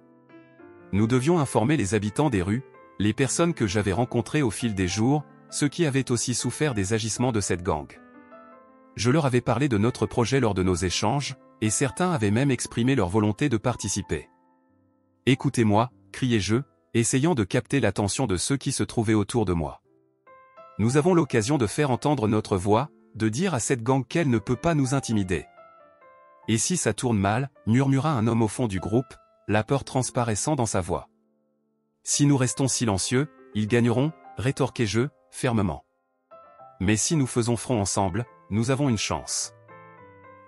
Nous devions informer les habitants des rues, les personnes que j'avais rencontrées au fil des jours, ceux qui avaient aussi souffert des agissements de cette gang. Je leur avais parlé de notre projet lors de nos échanges, et certains avaient même exprimé leur volonté de participer. « Écoutez-moi » criai-je, essayant de capter l'attention de ceux qui se trouvaient autour de moi. Nous avons l'occasion de faire entendre notre voix, de dire à cette gang qu'elle ne peut pas nous intimider. « Et si ça tourne mal » murmura un homme au fond du groupe, la peur transparaissant dans sa voix. « Si nous restons silencieux, ils gagneront » rétorquai-je, fermement. « Mais si nous faisons front ensemble, nous avons une chance.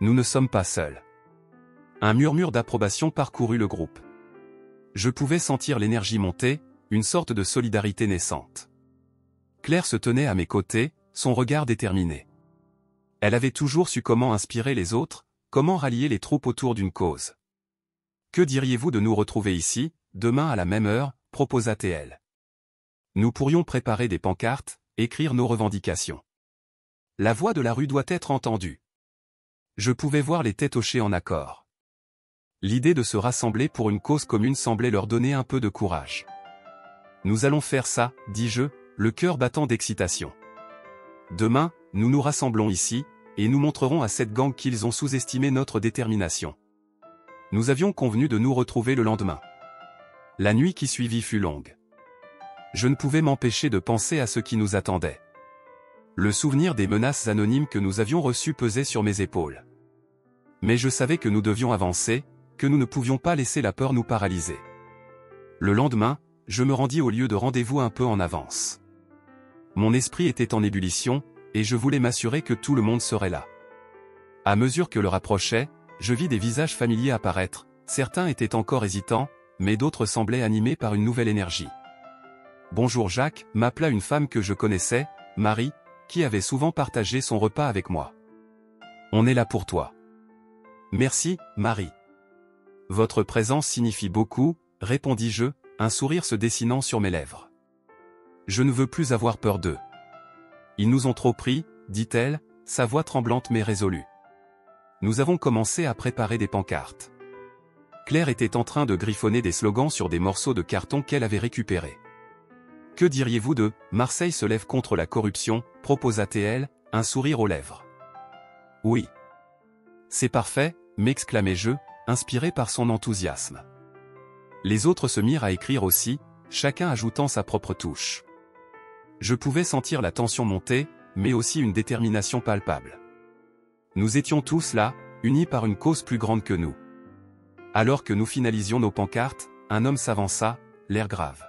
Nous ne sommes pas seuls. » Un murmure d'approbation parcourut le groupe. Je pouvais sentir l'énergie monter, une sorte de solidarité naissante. Claire se tenait à mes côtés, son regard déterminé. Elle avait toujours su comment inspirer les autres, comment rallier les troupes autour d'une cause. « Que diriez-vous de nous retrouver ici, demain à la même heure » proposa-t-elle. Nous pourrions préparer des pancartes, écrire nos revendications. La voix de la rue doit être entendue. Je pouvais voir les têtes hocher en accord. L'idée de se rassembler pour une cause commune semblait leur donner un peu de courage. « Nous allons faire ça » dis-je, le cœur battant d'excitation. Demain, nous nous rassemblons ici, et nous montrerons à cette gang qu'ils ont sous-estimé notre détermination. Nous avions convenu de nous retrouver le lendemain. La nuit qui suivit fut longue. Je ne pouvais m'empêcher de penser à ce qui nous attendait. Le souvenir des menaces anonymes que nous avions reçues pesait sur mes épaules. Mais je savais que nous devions avancer, que nous ne pouvions pas laisser la peur nous paralyser. Le lendemain, je me rendis au lieu de rendez-vous un peu en avance. Mon esprit était en ébullition, et je voulais m'assurer que tout le monde serait là. À mesure que l'heure approchait, je vis des visages familiers apparaître, certains étaient encore hésitants, mais d'autres semblaient animés par une nouvelle énergie. « Bonjour Jacques », m'appela une femme que je connaissais, Marie, qui avait souvent partagé son repas avec moi. « On est là pour toi. » « Merci, Marie. »« Votre présence signifie beaucoup, » répondis-je, un sourire se dessinant sur mes lèvres. « Je ne veux plus avoir peur d'eux. »« Ils nous ont trop pris, » dit-elle, sa voix tremblante mais résolue. Nous avons commencé à préparer des pancartes. Claire était en train de griffonner des slogans sur des morceaux de carton qu'elle avait récupérés. « Que diriez-vous de « Marseille se lève contre la corruption » proposa-t-elle, un sourire aux lèvres. « Oui. » « C'est parfait » m'exclamai-je, inspiré par son enthousiasme. Les autres se mirent à écrire aussi, chacun ajoutant sa propre touche. Je pouvais sentir la tension monter, mais aussi une détermination palpable. Nous étions tous là, unis par une cause plus grande que nous. Alors que nous finalisions nos pancartes, un homme s'avança, l'air grave.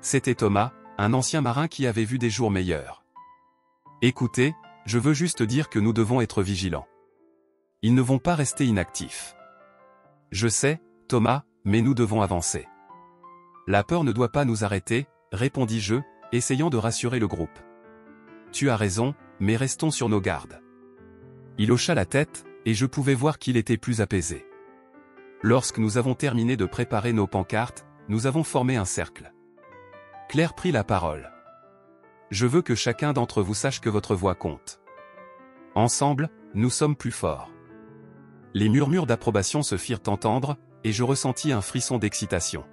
C'était Thomas, un ancien marin qui avait vu des jours meilleurs. « Écoutez, je veux juste dire que nous devons être vigilants. Ils ne vont pas rester inactifs. » « Je sais, Thomas, mais nous devons avancer. »« La peur ne doit pas nous arrêter, » répondis-je, essayant de rassurer le groupe. « Tu as raison, mais restons sur nos gardes. » Il hocha la tête, et je pouvais voir qu'il était plus apaisé. Lorsque nous avons terminé de préparer nos pancartes, nous avons formé un cercle. Claire prit la parole. « Je veux que chacun d'entre vous sache que votre voix compte. Ensemble, nous sommes plus forts. » Les murmures d'approbation se firent entendre, et je ressentis un frisson d'excitation.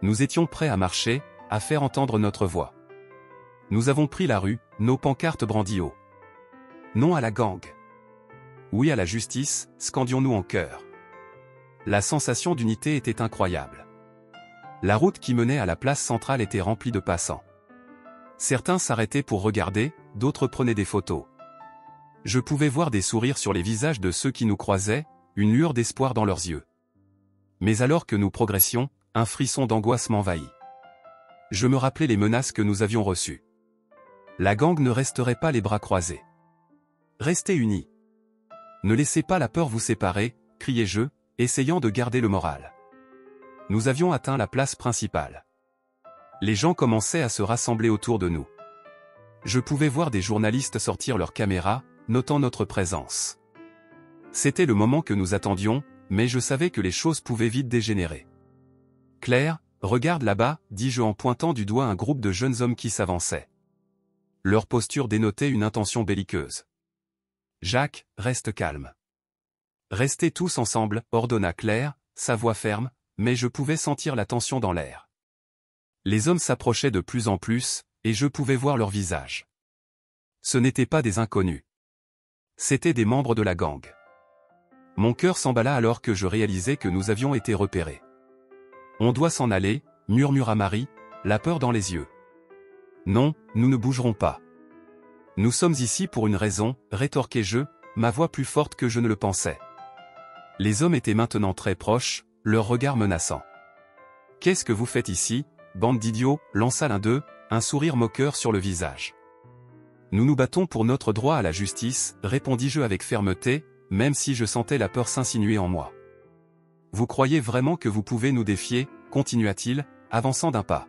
Nous étions prêts à marcher, à faire entendre notre voix. Nous avons pris la rue, nos pancartes brandies haut. Non à la gang. Oui à la justice, scandions-nous en chœur. La sensation d'unité était incroyable. La route qui menait à la place centrale était remplie de passants. Certains s'arrêtaient pour regarder, d'autres prenaient des photos. Je pouvais voir des sourires sur les visages de ceux qui nous croisaient, une lueur d'espoir dans leurs yeux. Mais alors que nous progressions, un frisson d'angoisse m'envahit. Je me rappelais les menaces que nous avions reçues. La gang ne resterait pas les bras croisés. Restez unis. Ne laissez pas la peur vous séparer, criai-je, essayant de garder le moral. Nous avions atteint la place principale. Les gens commençaient à se rassembler autour de nous. Je pouvais voir des journalistes sortir leurs caméras, notant notre présence. C'était le moment que nous attendions, mais je savais que les choses pouvaient vite dégénérer. « Claire, regarde là-bas » dis-je en pointant du doigt un groupe de jeunes hommes qui s'avançaient. Leur posture dénotait une intention belliqueuse. « Jacques, reste calme. »« Restez tous ensemble » ordonna Claire, sa voix ferme, mais je pouvais sentir la tension dans l'air. Les hommes s'approchaient de plus en plus, et je pouvais voir leurs visages. Ce n'étaient pas des inconnus. C'étaient des membres de la gang. Mon cœur s'emballa alors que je réalisais que nous avions été repérés. « On doit s'en aller » murmura Marie, la peur dans les yeux. « Non, nous ne bougerons pas. Nous sommes ici pour une raison, rétorquai-je, ma voix plus forte que je ne le pensais. Les hommes étaient maintenant très proches, leurs regards menaçants. « Qu'est-ce que vous faites ici, bande d'idiots » lança l'un d'eux, un sourire moqueur sur le visage. « Nous nous battons pour notre droit à la justice » répondis-je avec fermeté, même si je sentais la peur s'insinuer en moi. « Vous croyez vraiment que vous pouvez nous défier » continua-t-il, avançant d'un pas.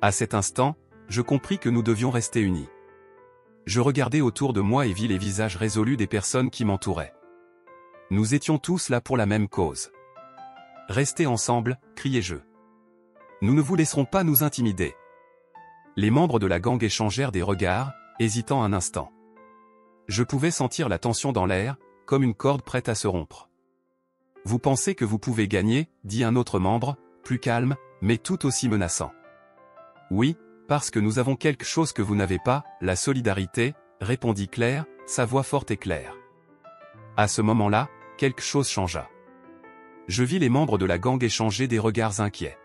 À cet instant, je compris que nous devions rester unis. Je regardai autour de moi et vis les visages résolus des personnes qui m'entouraient. Nous étions tous là pour la même cause. « Restez ensemble » criai-je. « Nous ne vous laisserons pas nous intimider. » Les membres de la gang échangèrent des regards, hésitant un instant. Je pouvais sentir la tension dans l'air, comme une corde prête à se rompre. « Vous pensez que vous pouvez gagner » dit un autre membre, plus calme, mais tout aussi menaçant. « Oui, parce que nous avons quelque chose que vous n'avez pas, la solidarité » répondit Claire, sa voix forte et claire. À ce moment-là, quelque chose changea. Je vis les membres de la gang échanger des regards inquiets.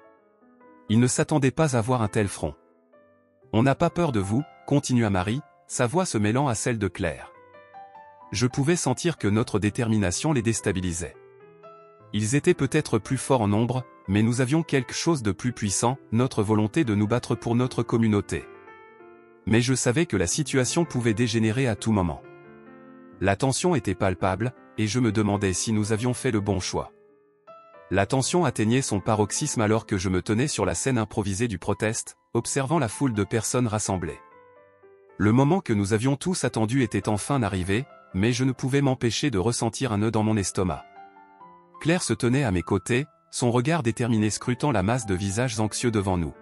Ils ne s'attendaient pas à voir un tel front. « On n'a pas peur de vous » continua Marie, sa voix se mêlant à celle de Claire. Je pouvais sentir que notre détermination les déstabilisait. Ils étaient peut-être plus forts en nombre, mais nous avions quelque chose de plus puissant, notre volonté de nous battre pour notre communauté. Mais je savais que la situation pouvait dégénérer à tout moment. La tension était palpable, et je me demandais si nous avions fait le bon choix. La tension atteignait son paroxysme alors que je me tenais sur la scène improvisée du proteste, observant la foule de personnes rassemblées. Le moment que nous avions tous attendu était enfin arrivé, mais je ne pouvais m'empêcher de ressentir un nœud dans mon estomac. Claire se tenait à mes côtés, son regard déterminé scrutant la masse de visages anxieux devant nous.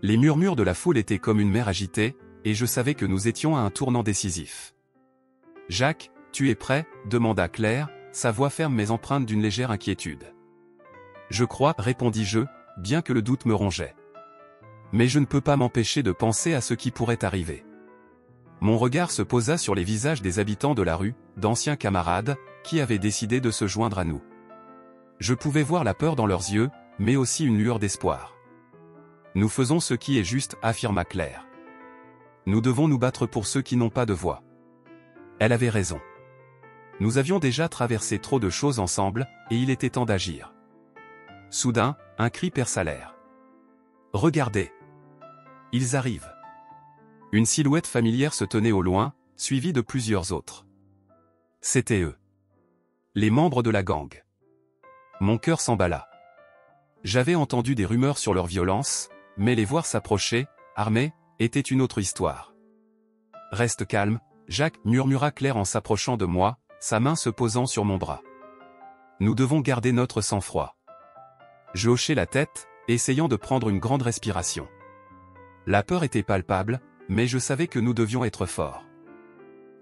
Les murmures de la foule étaient comme une mer agitée, et je savais que nous étions à un tournant décisif. « Jacques, tu es prêt ?» demanda Claire, sa voix ferme mais empreinte d'une légère inquiétude. « Je crois, » répondis-je, bien que le doute me rongeait. Mais je ne peux pas m'empêcher de penser à ce qui pourrait arriver. Mon regard se posa sur les visages des habitants de la rue, d'anciens camarades, qui avaient décidé de se joindre à nous. Je pouvais voir la peur dans leurs yeux, mais aussi une lueur d'espoir. « Nous faisons ce qui est juste », affirma Claire. « Nous devons nous battre pour ceux qui n'ont pas de voix. » Elle avait raison. Nous avions déjà traversé trop de choses ensemble, et il était temps d'agir. Soudain, un cri perça l'air. « Regardez ! Ils arrivent !» Une silhouette familière se tenait au loin, suivie de plusieurs autres. C'étaient eux. Les membres de la gang. Mon cœur s'emballa. J'avais entendu des rumeurs sur leur violence, mais les voir s'approcher, armés, était une autre histoire. « Reste calme, Jacques » murmura Claire en s'approchant de moi, sa main se posant sur mon bras. « Nous devons garder notre sang-froid. » Je hochai la tête, essayant de prendre une grande respiration. La peur était palpable, mais je savais que nous devions être forts.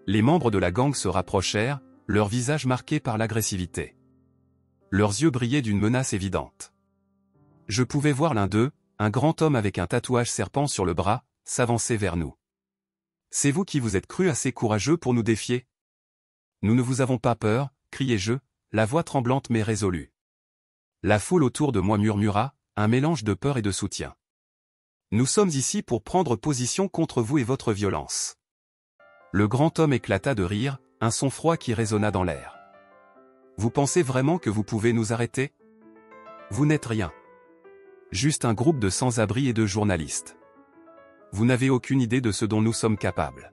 Les membres de la gang se rapprochèrent, leurs visages marqués par l'agressivité. Leurs yeux brillaient d'une menace évidente. Je pouvais voir l'un d'eux, un grand homme avec un tatouage serpent sur le bras, s'avancer vers nous. « C'est vous qui vous êtes cru assez courageux pour nous défier ? » « Nous ne vous avons pas peur » criai-je, la voix tremblante mais résolue. La foule autour de moi murmura, un mélange de peur et de soutien. « Nous sommes ici pour prendre position contre vous et votre violence. » Le grand homme éclata de rire, un son froid qui résonna dans l'air. « Vous pensez vraiment que vous pouvez nous arrêter ? Vous n'êtes rien. Juste un groupe de sans-abri et de journalistes. Vous n'avez aucune idée de ce dont nous sommes capables. »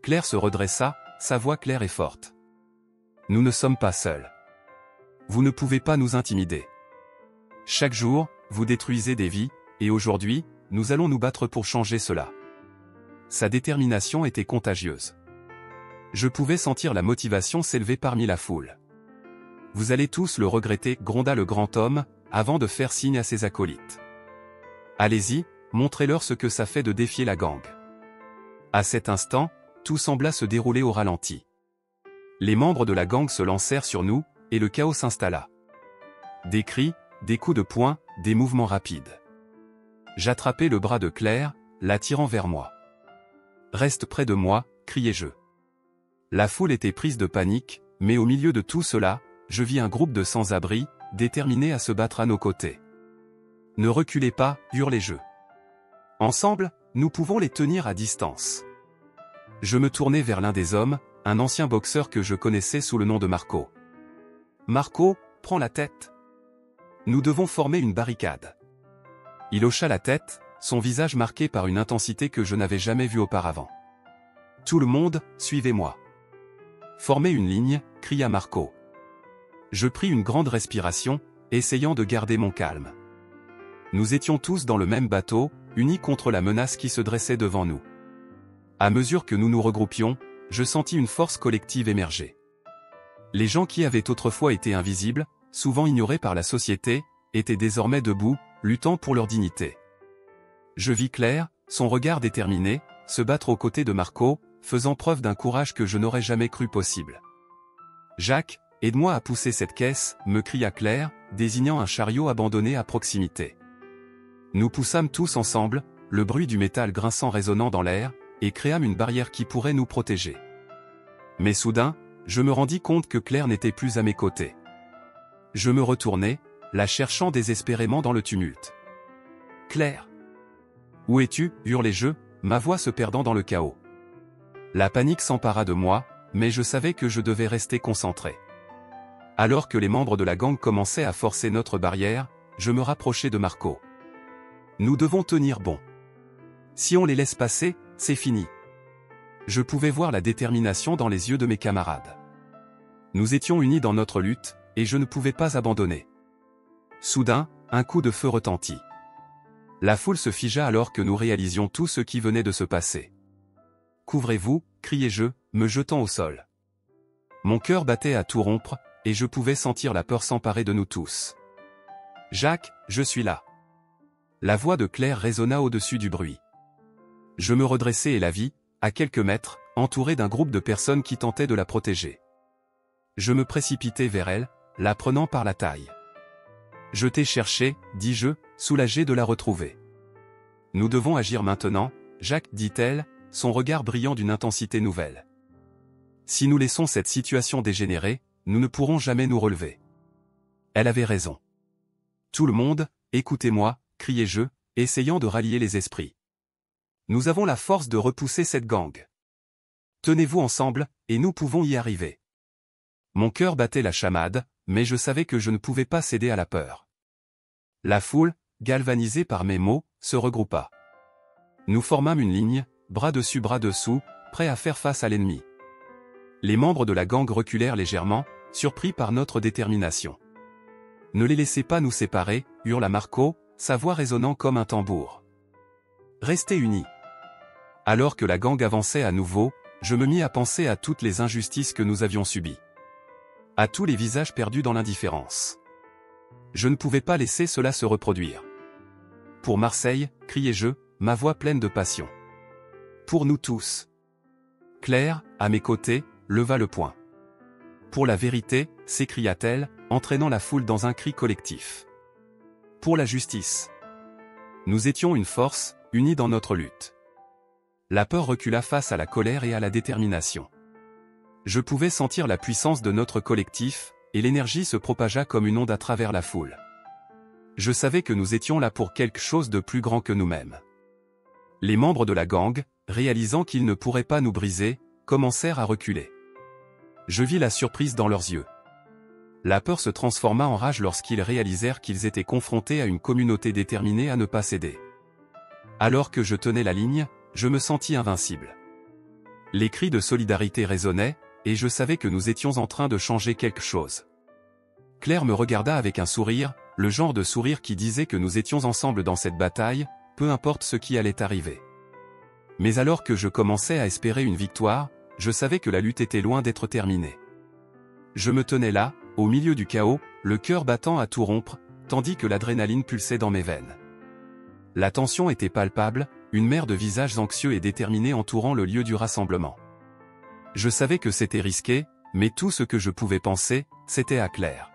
Claire se redressa, sa voix claire et forte. « Nous ne sommes pas seuls. Vous ne pouvez pas nous intimider. Chaque jour, vous détruisez des vies, et aujourd'hui, nous allons nous battre pour changer cela. » Sa détermination était contagieuse. Je pouvais sentir la motivation s'élever parmi la foule. « Vous allez tous le regretter » gronda le grand homme, avant de faire signe à ses acolytes. « Allez-y, montrez-leur ce que ça fait de défier la gang. » À cet instant, tout sembla se dérouler au ralenti. Les membres de la gang se lancèrent sur nous, et le chaos s'installa. Des cris, des coups de poing, des mouvements rapides. J'attrapai le bras de Claire, l'attirant vers moi. « Reste près de moi » criai-je. La foule était prise de panique, mais au milieu de tout cela, je vis un groupe de sans-abri, déterminés à se battre à nos côtés. « Ne reculez pas » hurlai-je. « Ensemble, nous pouvons les tenir à distance. » Je me tournai vers l'un des hommes, un ancien boxeur que je connaissais sous le nom de Marco. « Marco, prends la tête. Nous devons former une barricade. » Il hocha la tête, son visage marqué par une intensité que je n'avais jamais vue auparavant. « Tout le monde, suivez-moi. »« Formez une ligne » cria Marco. Je pris une grande respiration, essayant de garder mon calme. Nous étions tous dans le même bateau, unis contre la menace qui se dressait devant nous. À mesure que nous nous regroupions, je sentis une force collective émerger. Les gens qui avaient autrefois été invisibles, souvent ignorés par la société, étaient désormais debout, luttant pour leur dignité. Je vis Claire, son regard déterminé, se battre aux côtés de Marco, faisant preuve d'un courage que je n'aurais jamais cru possible. « Jacques, aide-moi à pousser cette caisse » me cria Claire, désignant un chariot abandonné à proximité. Nous poussâmes tous ensemble, le bruit du métal grinçant résonnant dans l'air, et créâmes une barrière qui pourrait nous protéger. Mais soudain, je me rendis compte que Claire n'était plus à mes côtés. Je me retournai, la cherchant désespérément dans le tumulte. « Claire ! Où es-tu » hurlai-je, ma voix se perdant dans le chaos. La panique s'empara de moi, mais je savais que je devais rester concentré. Alors que les membres de la gang commençaient à forcer notre barrière, je me rapprochai de Marco. Nous devons tenir bon. Si on les laisse passer, c'est fini. Je pouvais voir la détermination dans les yeux de mes camarades. Nous étions unis dans notre lutte, et je ne pouvais pas abandonner. Soudain, un coup de feu retentit. La foule se figea alors que nous réalisions tout ce qui venait de se passer. « Couvrez-vous » criai-je, me jetant au sol. Mon cœur battait à tout rompre, et je pouvais sentir la peur s'emparer de nous tous. « Jacques, je suis là. » La voix de Claire résonna au-dessus du bruit. Je me redressai et la vis, à quelques mètres, entourée d'un groupe de personnes qui tentaient de la protéger. Je me précipitai vers elle, la prenant par la taille. « Je t'ai cherché, dis-je, soulagé de la retrouver. Nous devons agir maintenant, Jacques, dit-elle, son regard brillant d'une intensité nouvelle. Si nous laissons cette situation dégénérer, nous ne pourrons jamais nous relever. Elle avait raison. Tout le monde, écoutez-moi, criai-je, essayant de rallier les esprits. Nous avons la force de repousser cette gang. Tenez-vous ensemble, et nous pouvons y arriver. Mon cœur battait la chamade, mais je savais que je ne pouvais pas céder à la peur. La foule, galvanisée par mes mots, se regroupa. Nous formâmes une ligne, bras dessus bras dessous, prêts à faire face à l'ennemi. Les membres de la gang reculèrent légèrement, surpris par notre détermination. « Ne les laissez pas nous séparer » hurla Marco, sa voix résonnant comme un tambour. « Restez unis. » Alors que la gang avançait à nouveau, je me mis à penser à toutes les injustices que nous avions subies. À tous les visages perdus dans l'indifférence. Je ne pouvais pas laisser cela se reproduire. Pour Marseille, criai-je, ma voix pleine de passion. Pour nous tous. Claire, à mes côtés, leva le poing. Pour la vérité, s'écria-t-elle, entraînant la foule dans un cri collectif. Pour la justice. Nous étions une force, unis dans notre lutte. La peur recula face à la colère et à la détermination. Je pouvais sentir la puissance de notre collectif, et l'énergie se propagea comme une onde à travers la foule. Je savais que nous étions là pour quelque chose de plus grand que nous-mêmes. Les membres de la gang, réalisant qu'ils ne pourraient pas nous briser, commencèrent à reculer. Je vis la surprise dans leurs yeux. La peur se transforma en rage lorsqu'ils réalisèrent qu'ils étaient confrontés à une communauté déterminée à ne pas céder. Alors que je tenais la ligne, je me sentis invincible. Les cris de solidarité résonnaient, et je savais que nous étions en train de changer quelque chose. Claire me regarda avec un sourire, le genre de sourire qui disait que nous étions ensemble dans cette bataille, peu importe ce qui allait arriver. Mais alors que je commençais à espérer une victoire, je savais que la lutte était loin d'être terminée. Je me tenais là, au milieu du chaos, le cœur battant à tout rompre, tandis que l'adrénaline pulsait dans mes veines. La tension était palpable, une mer de visages anxieux et déterminés entourant le lieu du rassemblement. Je savais que c'était risqué, mais tout ce que je pouvais penser, c'était à Claire.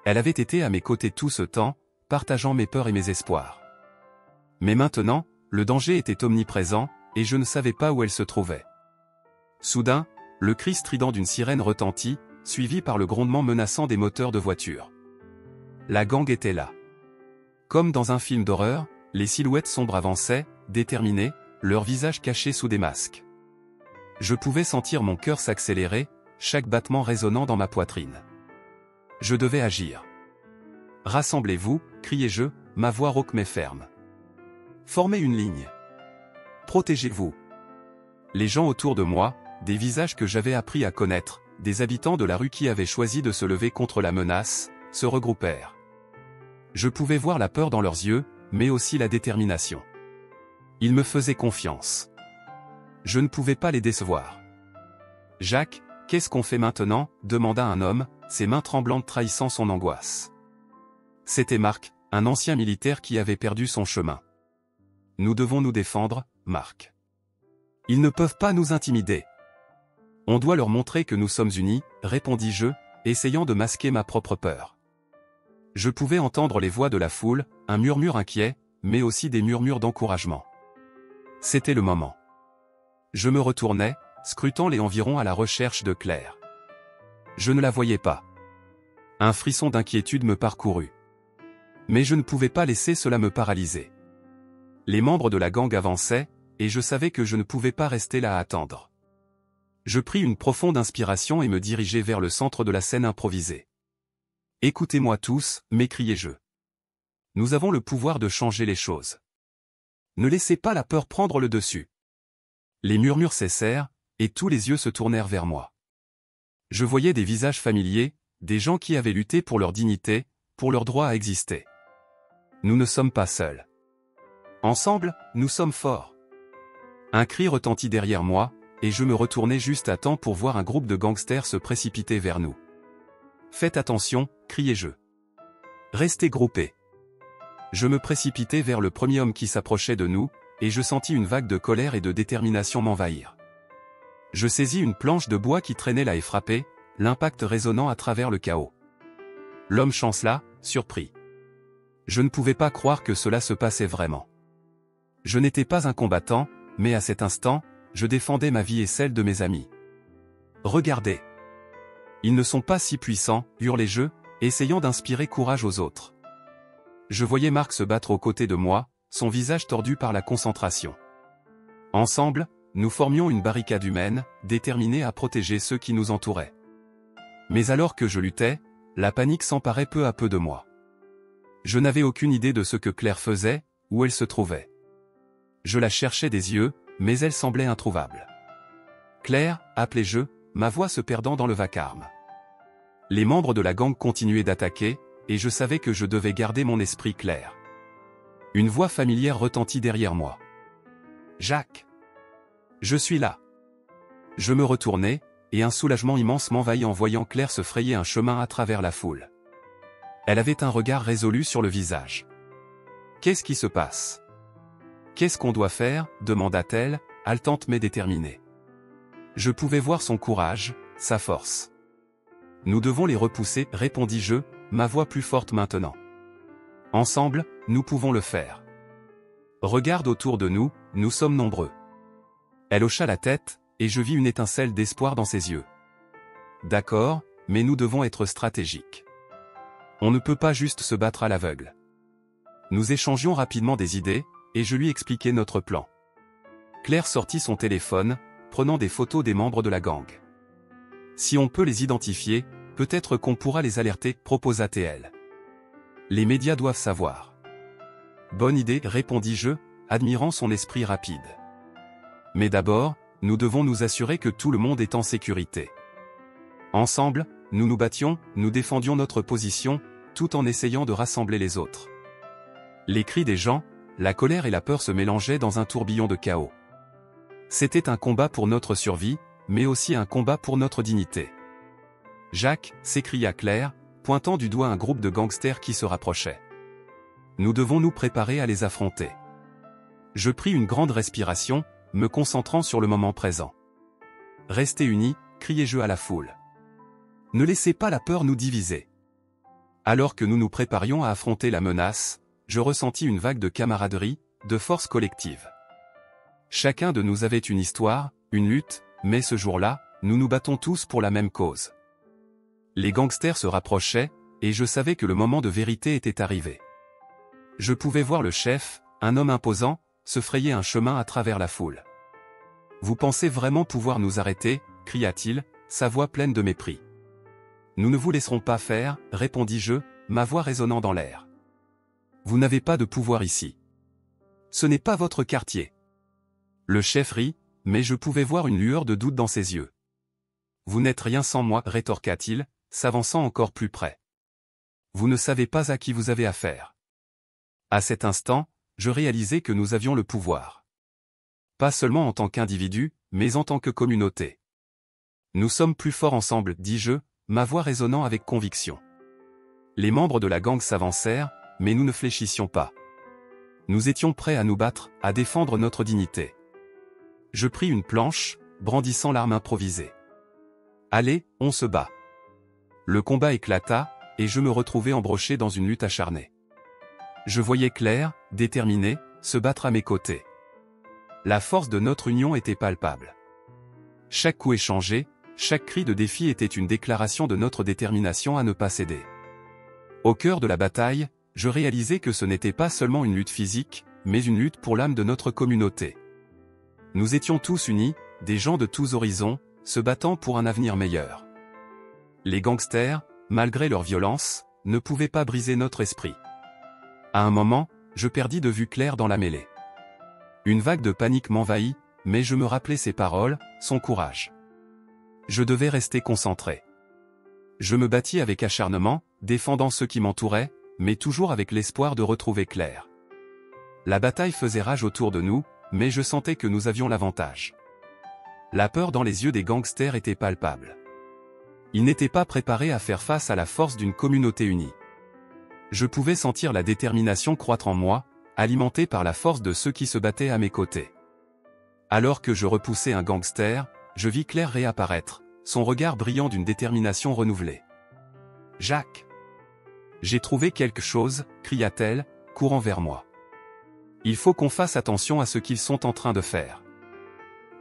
Elle avait été à mes côtés tout ce temps, partageant mes peurs et mes espoirs. Mais maintenant, le danger était omniprésent, et je ne savais pas où elle se trouvait. Soudain, le cri strident d'une sirène retentit, suivi par le grondement menaçant des moteurs de voiture. La gang était là. Comme dans un film d'horreur, les silhouettes sombres avançaient, déterminées, leurs visages cachés sous des masques. Je pouvais sentir mon cœur s'accélérer, chaque battement résonnant dans ma poitrine. Je devais agir. « Rassemblez-vous » criai-je, ma voix rauque mais ferme. « Formez une ligne. Protégez-vous. » Les gens autour de moi, des visages que j'avais appris à connaître, des habitants de la rue qui avaient choisi de se lever contre la menace, se regroupèrent. Je pouvais voir la peur dans leurs yeux, mais aussi la détermination. Ils me faisaient confiance. Je ne pouvais pas les décevoir. « Jacques, qu'est-ce qu'on fait maintenant » demanda un homme, ses mains tremblantes trahissant son angoisse. C'était Marc, un ancien militaire qui avait perdu son chemin. « Nous devons nous défendre, Marc. Ils ne peuvent pas nous intimider. On doit leur montrer que nous sommes unis, répondis-je, essayant de masquer ma propre peur. Je pouvais entendre les voix de la foule, un murmure inquiet, mais aussi des murmures d'encouragement. C'était le moment. Je me retournai, scrutant les environs à la recherche de Claire. Je ne la voyais pas. Un frisson d'inquiétude me parcourut. Mais je ne pouvais pas laisser cela me paralyser. Les membres de la gang avançaient, et je savais que je ne pouvais pas rester là à attendre. Je pris une profonde inspiration et me dirigeai vers le centre de la scène improvisée. « Écoutez-moi tous » m'écriai-je. Nous avons le pouvoir de changer les choses. Ne laissez pas la peur prendre le dessus. Les murmures cessèrent, et tous les yeux se tournèrent vers moi. Je voyais des visages familiers, des gens qui avaient lutté pour leur dignité, pour leur droit à exister. Nous ne sommes pas seuls. Ensemble, nous sommes forts. Un cri retentit derrière moi, et je me retournai juste à temps pour voir un groupe de gangsters se précipiter vers nous. « Faites attention », criai-je. « Restez groupés. » Je me précipitai vers le premier homme qui s'approchait de nous, et je sentis une vague de colère et de détermination m'envahir. Je saisis une planche de bois qui traînait là et frappai, l'impact résonnant à travers le chaos. L'homme chancela, surpris. Je ne pouvais pas croire que cela se passait vraiment. Je n'étais pas un combattant, mais à cet instant, je défendais ma vie et celle de mes amis. Regardez. Ils ne sont pas si puissants, hurlai-je, essayant d'inspirer courage aux autres. Je voyais Marc se battre aux côtés de moi, son visage tordu par la concentration. Ensemble, nous formions une barricade humaine, déterminée à protéger ceux qui nous entouraient. Mais alors que je luttais, la panique s'emparait peu à peu de moi. Je n'avais aucune idée de ce que Claire faisait, où elle se trouvait. Je la cherchais des yeux, mais elle semblait introuvable. « Claire » appelai-je, ma voix se perdant dans le vacarme. Les membres de la gang continuaient d'attaquer, et je savais que je devais garder mon esprit clair. Une voix familière retentit derrière moi. « Jacques !» « Je suis là !» Je me retournai, et un soulagement immense m'envahit en voyant Claire se frayer un chemin à travers la foule. Elle avait un regard résolu sur le visage. « Qu'est-ce qui se passe ? Qu'est-ce qu'on doit faire ?» demanda-t-elle, haletante mais déterminée. Je pouvais voir son courage, sa force. « Nous devons les repousser, répondis-je, ma voix plus forte maintenant. Ensemble, nous pouvons le faire. Regarde autour de nous, nous sommes nombreux. » Elle hocha la tête, et je vis une étincelle d'espoir dans ses yeux. « D'accord, mais nous devons être stratégiques. On ne peut pas juste se battre à l'aveugle. » Nous échangions rapidement des idées, et je lui expliquai notre plan. Claire sortit son téléphone, prenant des photos des membres de la gang. « Si on peut les identifier, peut-être qu'on pourra les alerter, proposa-t-elle. Les médias doivent savoir. »« Bonne idée, répondis-je, admirant son esprit rapide. Mais d'abord, nous devons nous assurer que tout le monde est en sécurité. Ensemble, nous nous battions, nous défendions notre position, tout en essayant de rassembler les autres. Les cris des gens, la colère et la peur se mélangeaient dans un tourbillon de chaos. C'était un combat pour notre survie, mais aussi un combat pour notre dignité. « Jacques !» s'écria Claire, pointant du doigt un groupe de gangsters qui se rapprochait. « Nous devons nous préparer à les affronter. » Je pris une grande respiration, me concentrant sur le moment présent. « Restez unis !» criai-je à la foule. « Ne laissez pas la peur nous diviser. » Alors que nous nous préparions à affronter la menace, je ressentis une vague de camaraderie, de force collective. Chacun de nous avait une histoire, une lutte, mais ce jour-là, nous nous battons tous pour la même cause. Les gangsters se rapprochaient, et je savais que le moment de vérité était arrivé. Je pouvais voir le chef, un homme imposant, se frayer un chemin à travers la foule. « Vous pensez vraiment pouvoir nous arrêter ?» cria-t-il, sa voix pleine de mépris. « Nous ne vous laisserons pas faire » répondis-je, ma voix résonnant dans l'air. « Vous n'avez pas de pouvoir ici. Ce n'est pas votre quartier. » Le chef rit, mais je pouvais voir une lueur de doute dans ses yeux. « Vous n'êtes rien sans moi » rétorqua-t-il, s'avançant encore plus près. « Vous ne savez pas à qui vous avez affaire. » À cet instant, je réalisais que nous avions le pouvoir. Pas seulement en tant qu'individu, mais en tant que communauté. Nous sommes plus forts ensemble, dis-je, ma voix résonnant avec conviction. Les membres de la gang s'avancèrent, mais nous ne fléchissions pas. Nous étions prêts à nous battre, à défendre notre dignité. Je pris une planche, brandissant l'arme improvisée. Allez, on se bat. Le combat éclata, et je me retrouvai embroché dans une lutte acharnée. Je voyais Claire, déterminée, se battre à mes côtés. La force de notre union était palpable. Chaque coup échangé, chaque cri de défi était une déclaration de notre détermination à ne pas céder. Au cœur de la bataille, je réalisais que ce n'était pas seulement une lutte physique, mais une lutte pour l'âme de notre communauté. Nous étions tous unis, des gens de tous horizons, se battant pour un avenir meilleur. Les gangsters, malgré leur violence, ne pouvaient pas briser notre esprit. À un moment, je perdis de vue Claire dans la mêlée. Une vague de panique m'envahit, mais je me rappelais ses paroles, son courage. Je devais rester concentré. Je me battis avec acharnement, défendant ceux qui m'entouraient, mais toujours avec l'espoir de retrouver Claire. La bataille faisait rage autour de nous, mais je sentais que nous avions l'avantage. La peur dans les yeux des gangsters était palpable. Ils n'étaient pas préparés à faire face à la force d'une communauté unie. Je pouvais sentir la détermination croître en moi, alimentée par la force de ceux qui se battaient à mes côtés. Alors que je repoussais un gangster, je vis Claire réapparaître, son regard brillant d'une détermination renouvelée. « Jacques ! J'ai trouvé quelque chose, cria-t-elle, courant vers moi. Il faut qu'on fasse attention à ce qu'ils sont en train de faire.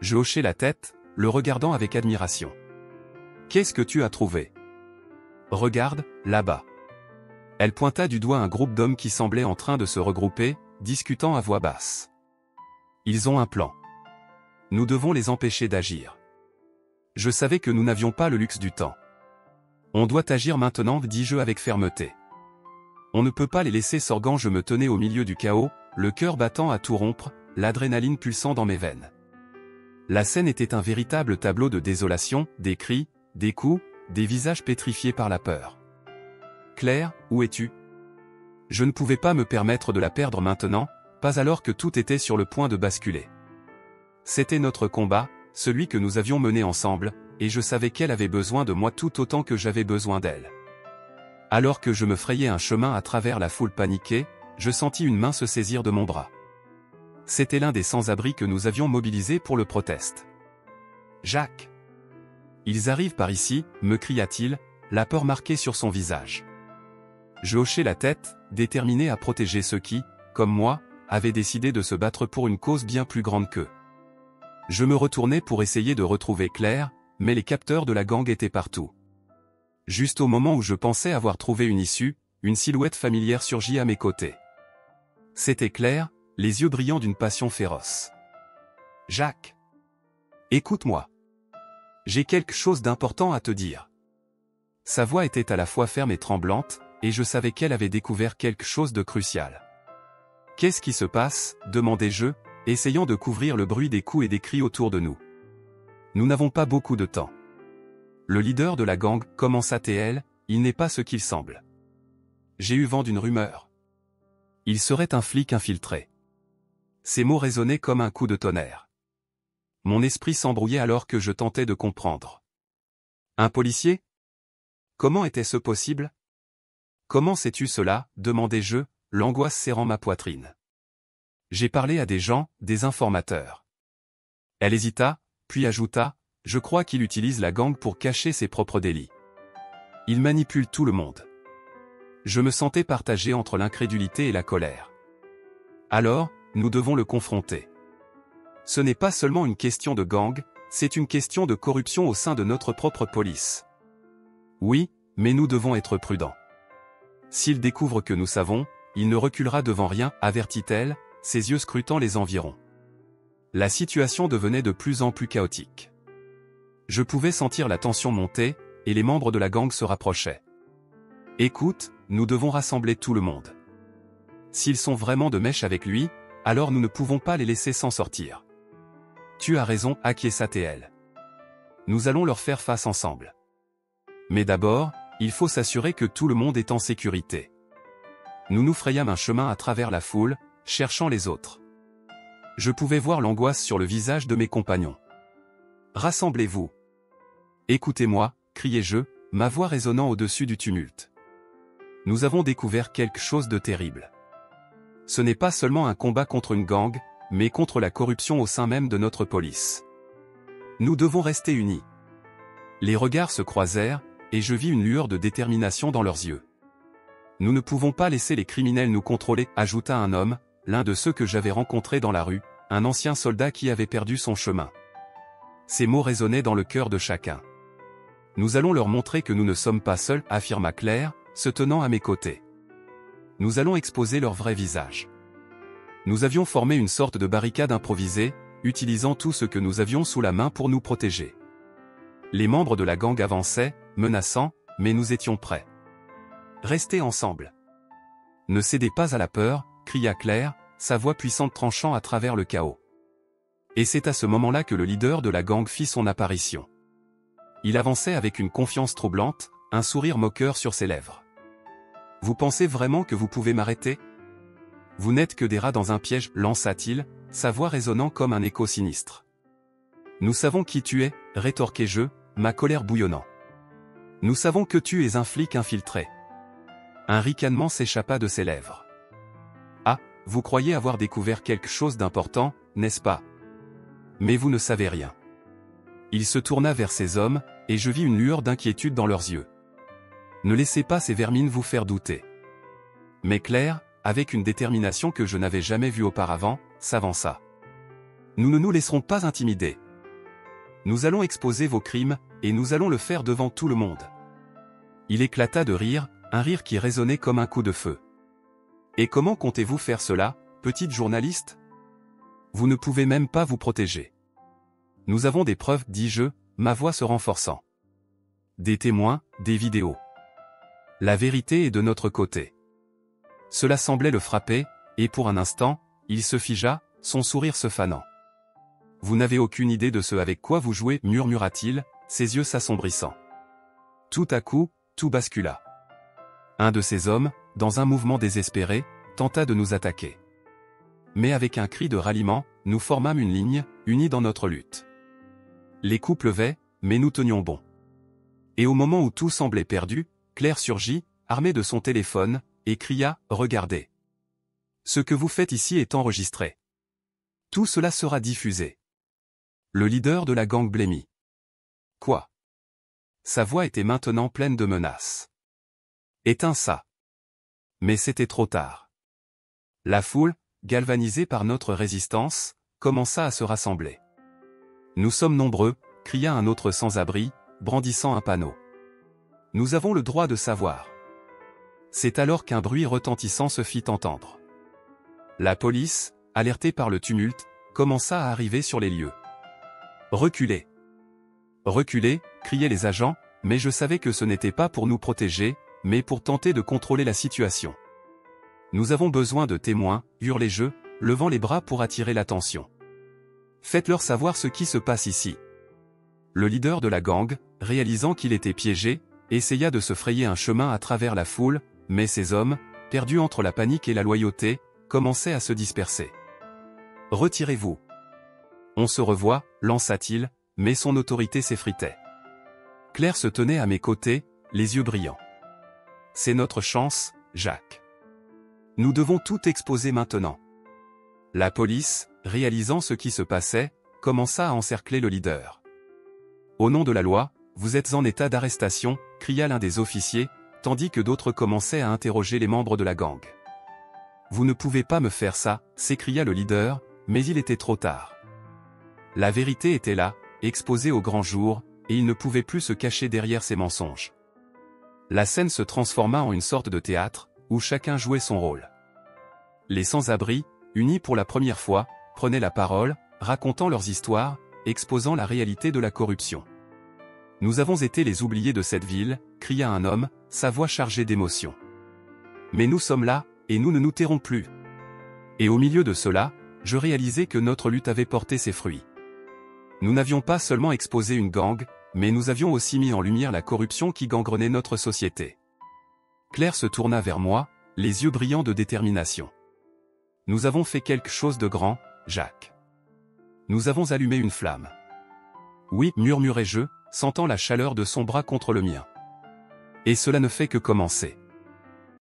Je hochai la tête, le regardant avec admiration. Qu'est-ce que tu as trouvé? Regarde, là-bas. Elle pointa du doigt un groupe d'hommes qui semblaient en train de se regrouper, discutant à voix basse. Ils ont un plan. Nous devons les empêcher d'agir. Je savais que nous n'avions pas le luxe du temps. On doit agir maintenant, dis-je avec fermeté. On ne peut pas les laisser sorgant. Je me tenais au milieu du chaos, le cœur battant à tout rompre, l'adrénaline pulsant dans mes veines. La scène était un véritable tableau de désolation, des cris, des coups, des visages pétrifiés par la peur. Claire, où es-tu? Je ne pouvais pas me permettre de la perdre maintenant, pas alors que tout était sur le point de basculer. C'était notre combat, celui que nous avions mené ensemble, et je savais qu'elle avait besoin de moi tout autant que j'avais besoin d'elle. Alors que je me frayais un chemin à travers la foule paniquée, je sentis une main se saisir de mon bras. C'était l'un des sans-abri que nous avions mobilisés pour le proteste. « Jacques ! Ils arrivent par ici, me cria-t-il, la peur marquée sur son visage. Je hochai la tête, déterminé à protéger ceux qui, comme moi, avaient décidé de se battre pour une cause bien plus grande qu'eux. Je me retournai pour essayer de retrouver Claire, mais les capteurs de la gang étaient partout. Juste au moment où je pensais avoir trouvé une issue, une silhouette familière surgit à mes côtés. C'était Claire, les yeux brillants d'une passion féroce. « Jacques! Écoute-moi. J'ai quelque chose d'important à te dire. » Sa voix était à la fois ferme et tremblante, et je savais qu'elle avait découvert quelque chose de crucial. « Qu'est-ce qui se passe ?» demandai-je, essayant de couvrir le bruit des coups et des cris autour de nous. Nous n'avons pas beaucoup de temps. Le leader de la gang, commença-t-elle, il n'est pas ce qu'il semble. J'ai eu vent d'une rumeur. Il serait un flic infiltré. Ces mots résonnaient comme un coup de tonnerre. Mon esprit s'embrouillait alors que je tentais de comprendre. Un policier? Comment était-ce possible? Comment sais-tu cela? Demandai-je, l'angoisse serrant ma poitrine. J'ai parlé à des gens, des informateurs. Elle hésita, puis ajouta, je crois qu'il utilise la gang pour cacher ses propres délits. Il manipule tout le monde. Je me sentais partagé entre l'incrédulité et la colère. Alors, nous devons le confronter. Ce n'est pas seulement une question de gang, c'est une question de corruption au sein de notre propre police. Oui, mais nous devons être prudents. S'il découvre que nous savons, il ne reculera devant rien, avertit-elle, ses yeux scrutant les environs. La situation devenait de plus en plus chaotique. Je pouvais sentir la tension monter, et les membres de la gang se rapprochaient. Écoute, nous devons rassembler tout le monde. S'ils sont vraiment de mèche avec lui, alors nous ne pouvons pas les laisser s'en sortir. Tu as raison, acquiesça-t-elle. Nous allons leur faire face ensemble. Mais d'abord, il faut s'assurer que tout le monde est en sécurité. Nous nous frayâmes un chemin à travers la foule, cherchant les autres. Je pouvais voir l'angoisse sur le visage de mes compagnons. Rassemblez-vous. Écoutez-moi, criai-je, ma voix résonnant au-dessus du tumulte. Nous avons découvert quelque chose de terrible. Ce n'est pas seulement un combat contre une gang, mais contre la corruption au sein même de notre police. Nous devons rester unis. Les regards se croisèrent, et je vis une lueur de détermination dans leurs yeux. Nous ne pouvons pas laisser les criminels nous contrôler, ajouta un homme, l'un de ceux que j'avais rencontrés dans la rue, un ancien soldat qui avait perdu son chemin. Ces mots résonnaient dans le cœur de chacun. Nous allons leur montrer que nous ne sommes pas seuls, affirma Claire, se tenant à mes côtés. Nous allons exposer leur vrai visage. Nous avions formé une sorte de barricade improvisée, utilisant tout ce que nous avions sous la main pour nous protéger. Les membres de la gang avançaient, menaçants, mais nous étions prêts. Restez ensemble. Ne cédez pas à la peur, cria Claire, sa voix puissante tranchant à travers le chaos. Et c'est à ce moment-là que le leader de la gang fit son apparition. Il avançait avec une confiance troublante, un sourire moqueur sur ses lèvres. « Vous pensez vraiment que vous pouvez m'arrêter ? Vous n'êtes que des rats dans un piège, lança-t-il, sa voix résonnant comme un écho sinistre. « Nous savons qui tu es, rétorquai-je, ma colère bouillonnant. Nous savons que tu es un flic infiltré. » Un ricanement s'échappa de ses lèvres. « Ah, vous croyez avoir découvert quelque chose d'important, n'est-ce pas ? Mais vous ne savez rien. » Il se tourna vers ses hommes, et je vis une lueur d'inquiétude dans leurs yeux. « Ne laissez pas ces vermines vous faire douter. » Mais Claire, avec une détermination que je n'avais jamais vue auparavant, s'avança. « Nous ne nous laisserons pas intimider. Nous allons exposer vos crimes, et nous allons le faire devant tout le monde. » Il éclata de rire, un rire qui résonnait comme un coup de feu. « Et comment comptez-vous faire cela, petite journaliste ? Vous ne pouvez même pas vous protéger. » « Nous avons des preuves, dis-je, ma voix se renforçant. Des témoins, des vidéos. La vérité est de notre côté. » Cela semblait le frapper, et pour un instant, il se figea, son sourire se fanant. « Vous n'avez aucune idée de ce avec quoi vous jouez, murmura-t-il, ses yeux s'assombrissant. Tout à coup, tout bascula. Un de ces hommes, dans un mouvement désespéré, tenta de nous attaquer. Mais avec un cri de ralliement, nous formâmes une ligne, unis dans notre lutte. Les coups pleuvaient, mais nous tenions bon. Et au moment où tout semblait perdu, Claire surgit, armée de son téléphone, et cria « Regardez. Ce que vous faites ici est enregistré. Tout cela sera diffusé. » Le leader de la gang blêmit. « Quoi ? » Sa voix était maintenant pleine de menaces. « Éteins ça. » Mais c'était trop tard. La foule, galvanisée par notre résistance, commença à se rassembler. « Nous sommes nombreux, » cria un autre sans-abri, brandissant un panneau. « Nous avons le droit de savoir. » C'est alors qu'un bruit retentissant se fit entendre. La police, alertée par le tumulte, commença à arriver sur les lieux. « Reculez ! Reculez !» criaient les agents, mais je savais que ce n'était pas pour nous protéger, mais pour tenter de contrôler la situation. « Nous avons besoin de témoins, » hurlai-je, levant les bras pour attirer l'attention. « Faites-leur savoir ce qui se passe ici. » Le leader de la gang, réalisant qu'il était piégé, essaya de se frayer un chemin à travers la foule, mais ces hommes, perdus entre la panique et la loyauté, commençaient à se disperser. « Retirez-vous. On se revoit, » lança-t-il, mais son autorité s'effritait. Claire se tenait à mes côtés, les yeux brillants. « C'est notre chance, Jacques. Nous devons tout exposer maintenant. » La police, réalisant ce qui se passait, commença à encercler le leader. « Au nom de la loi, vous êtes en état d'arrestation, » cria l'un des officiers, tandis que d'autres commençaient à interroger les membres de la gang. « Vous ne pouvez pas me faire ça, » s'écria le leader, mais il était trop tard. La vérité était là, exposée au grand jour, et il ne pouvait plus se cacher derrière ses mensonges. La scène se transforma en une sorte de théâtre, où chacun jouait son rôle. Les sans-abri, unis pour la première fois, prenaient la parole, racontant leurs histoires, exposant la réalité de la corruption. « Nous avons été les oubliés de cette ville, » cria un homme, sa voix chargée d'émotion. « Mais nous sommes là, et nous ne nous tairons plus. » Et au milieu de cela, je réalisais que notre lutte avait porté ses fruits. Nous n'avions pas seulement exposé une gang, mais nous avions aussi mis en lumière la corruption qui gangrenait notre société. Claire se tourna vers moi, les yeux brillants de détermination. « Nous avons fait quelque chose de grand, Jacques. Nous avons allumé une flamme. » « Oui, » murmurai-je, sentant la chaleur de son bras contre le mien. « Et cela ne fait que commencer. »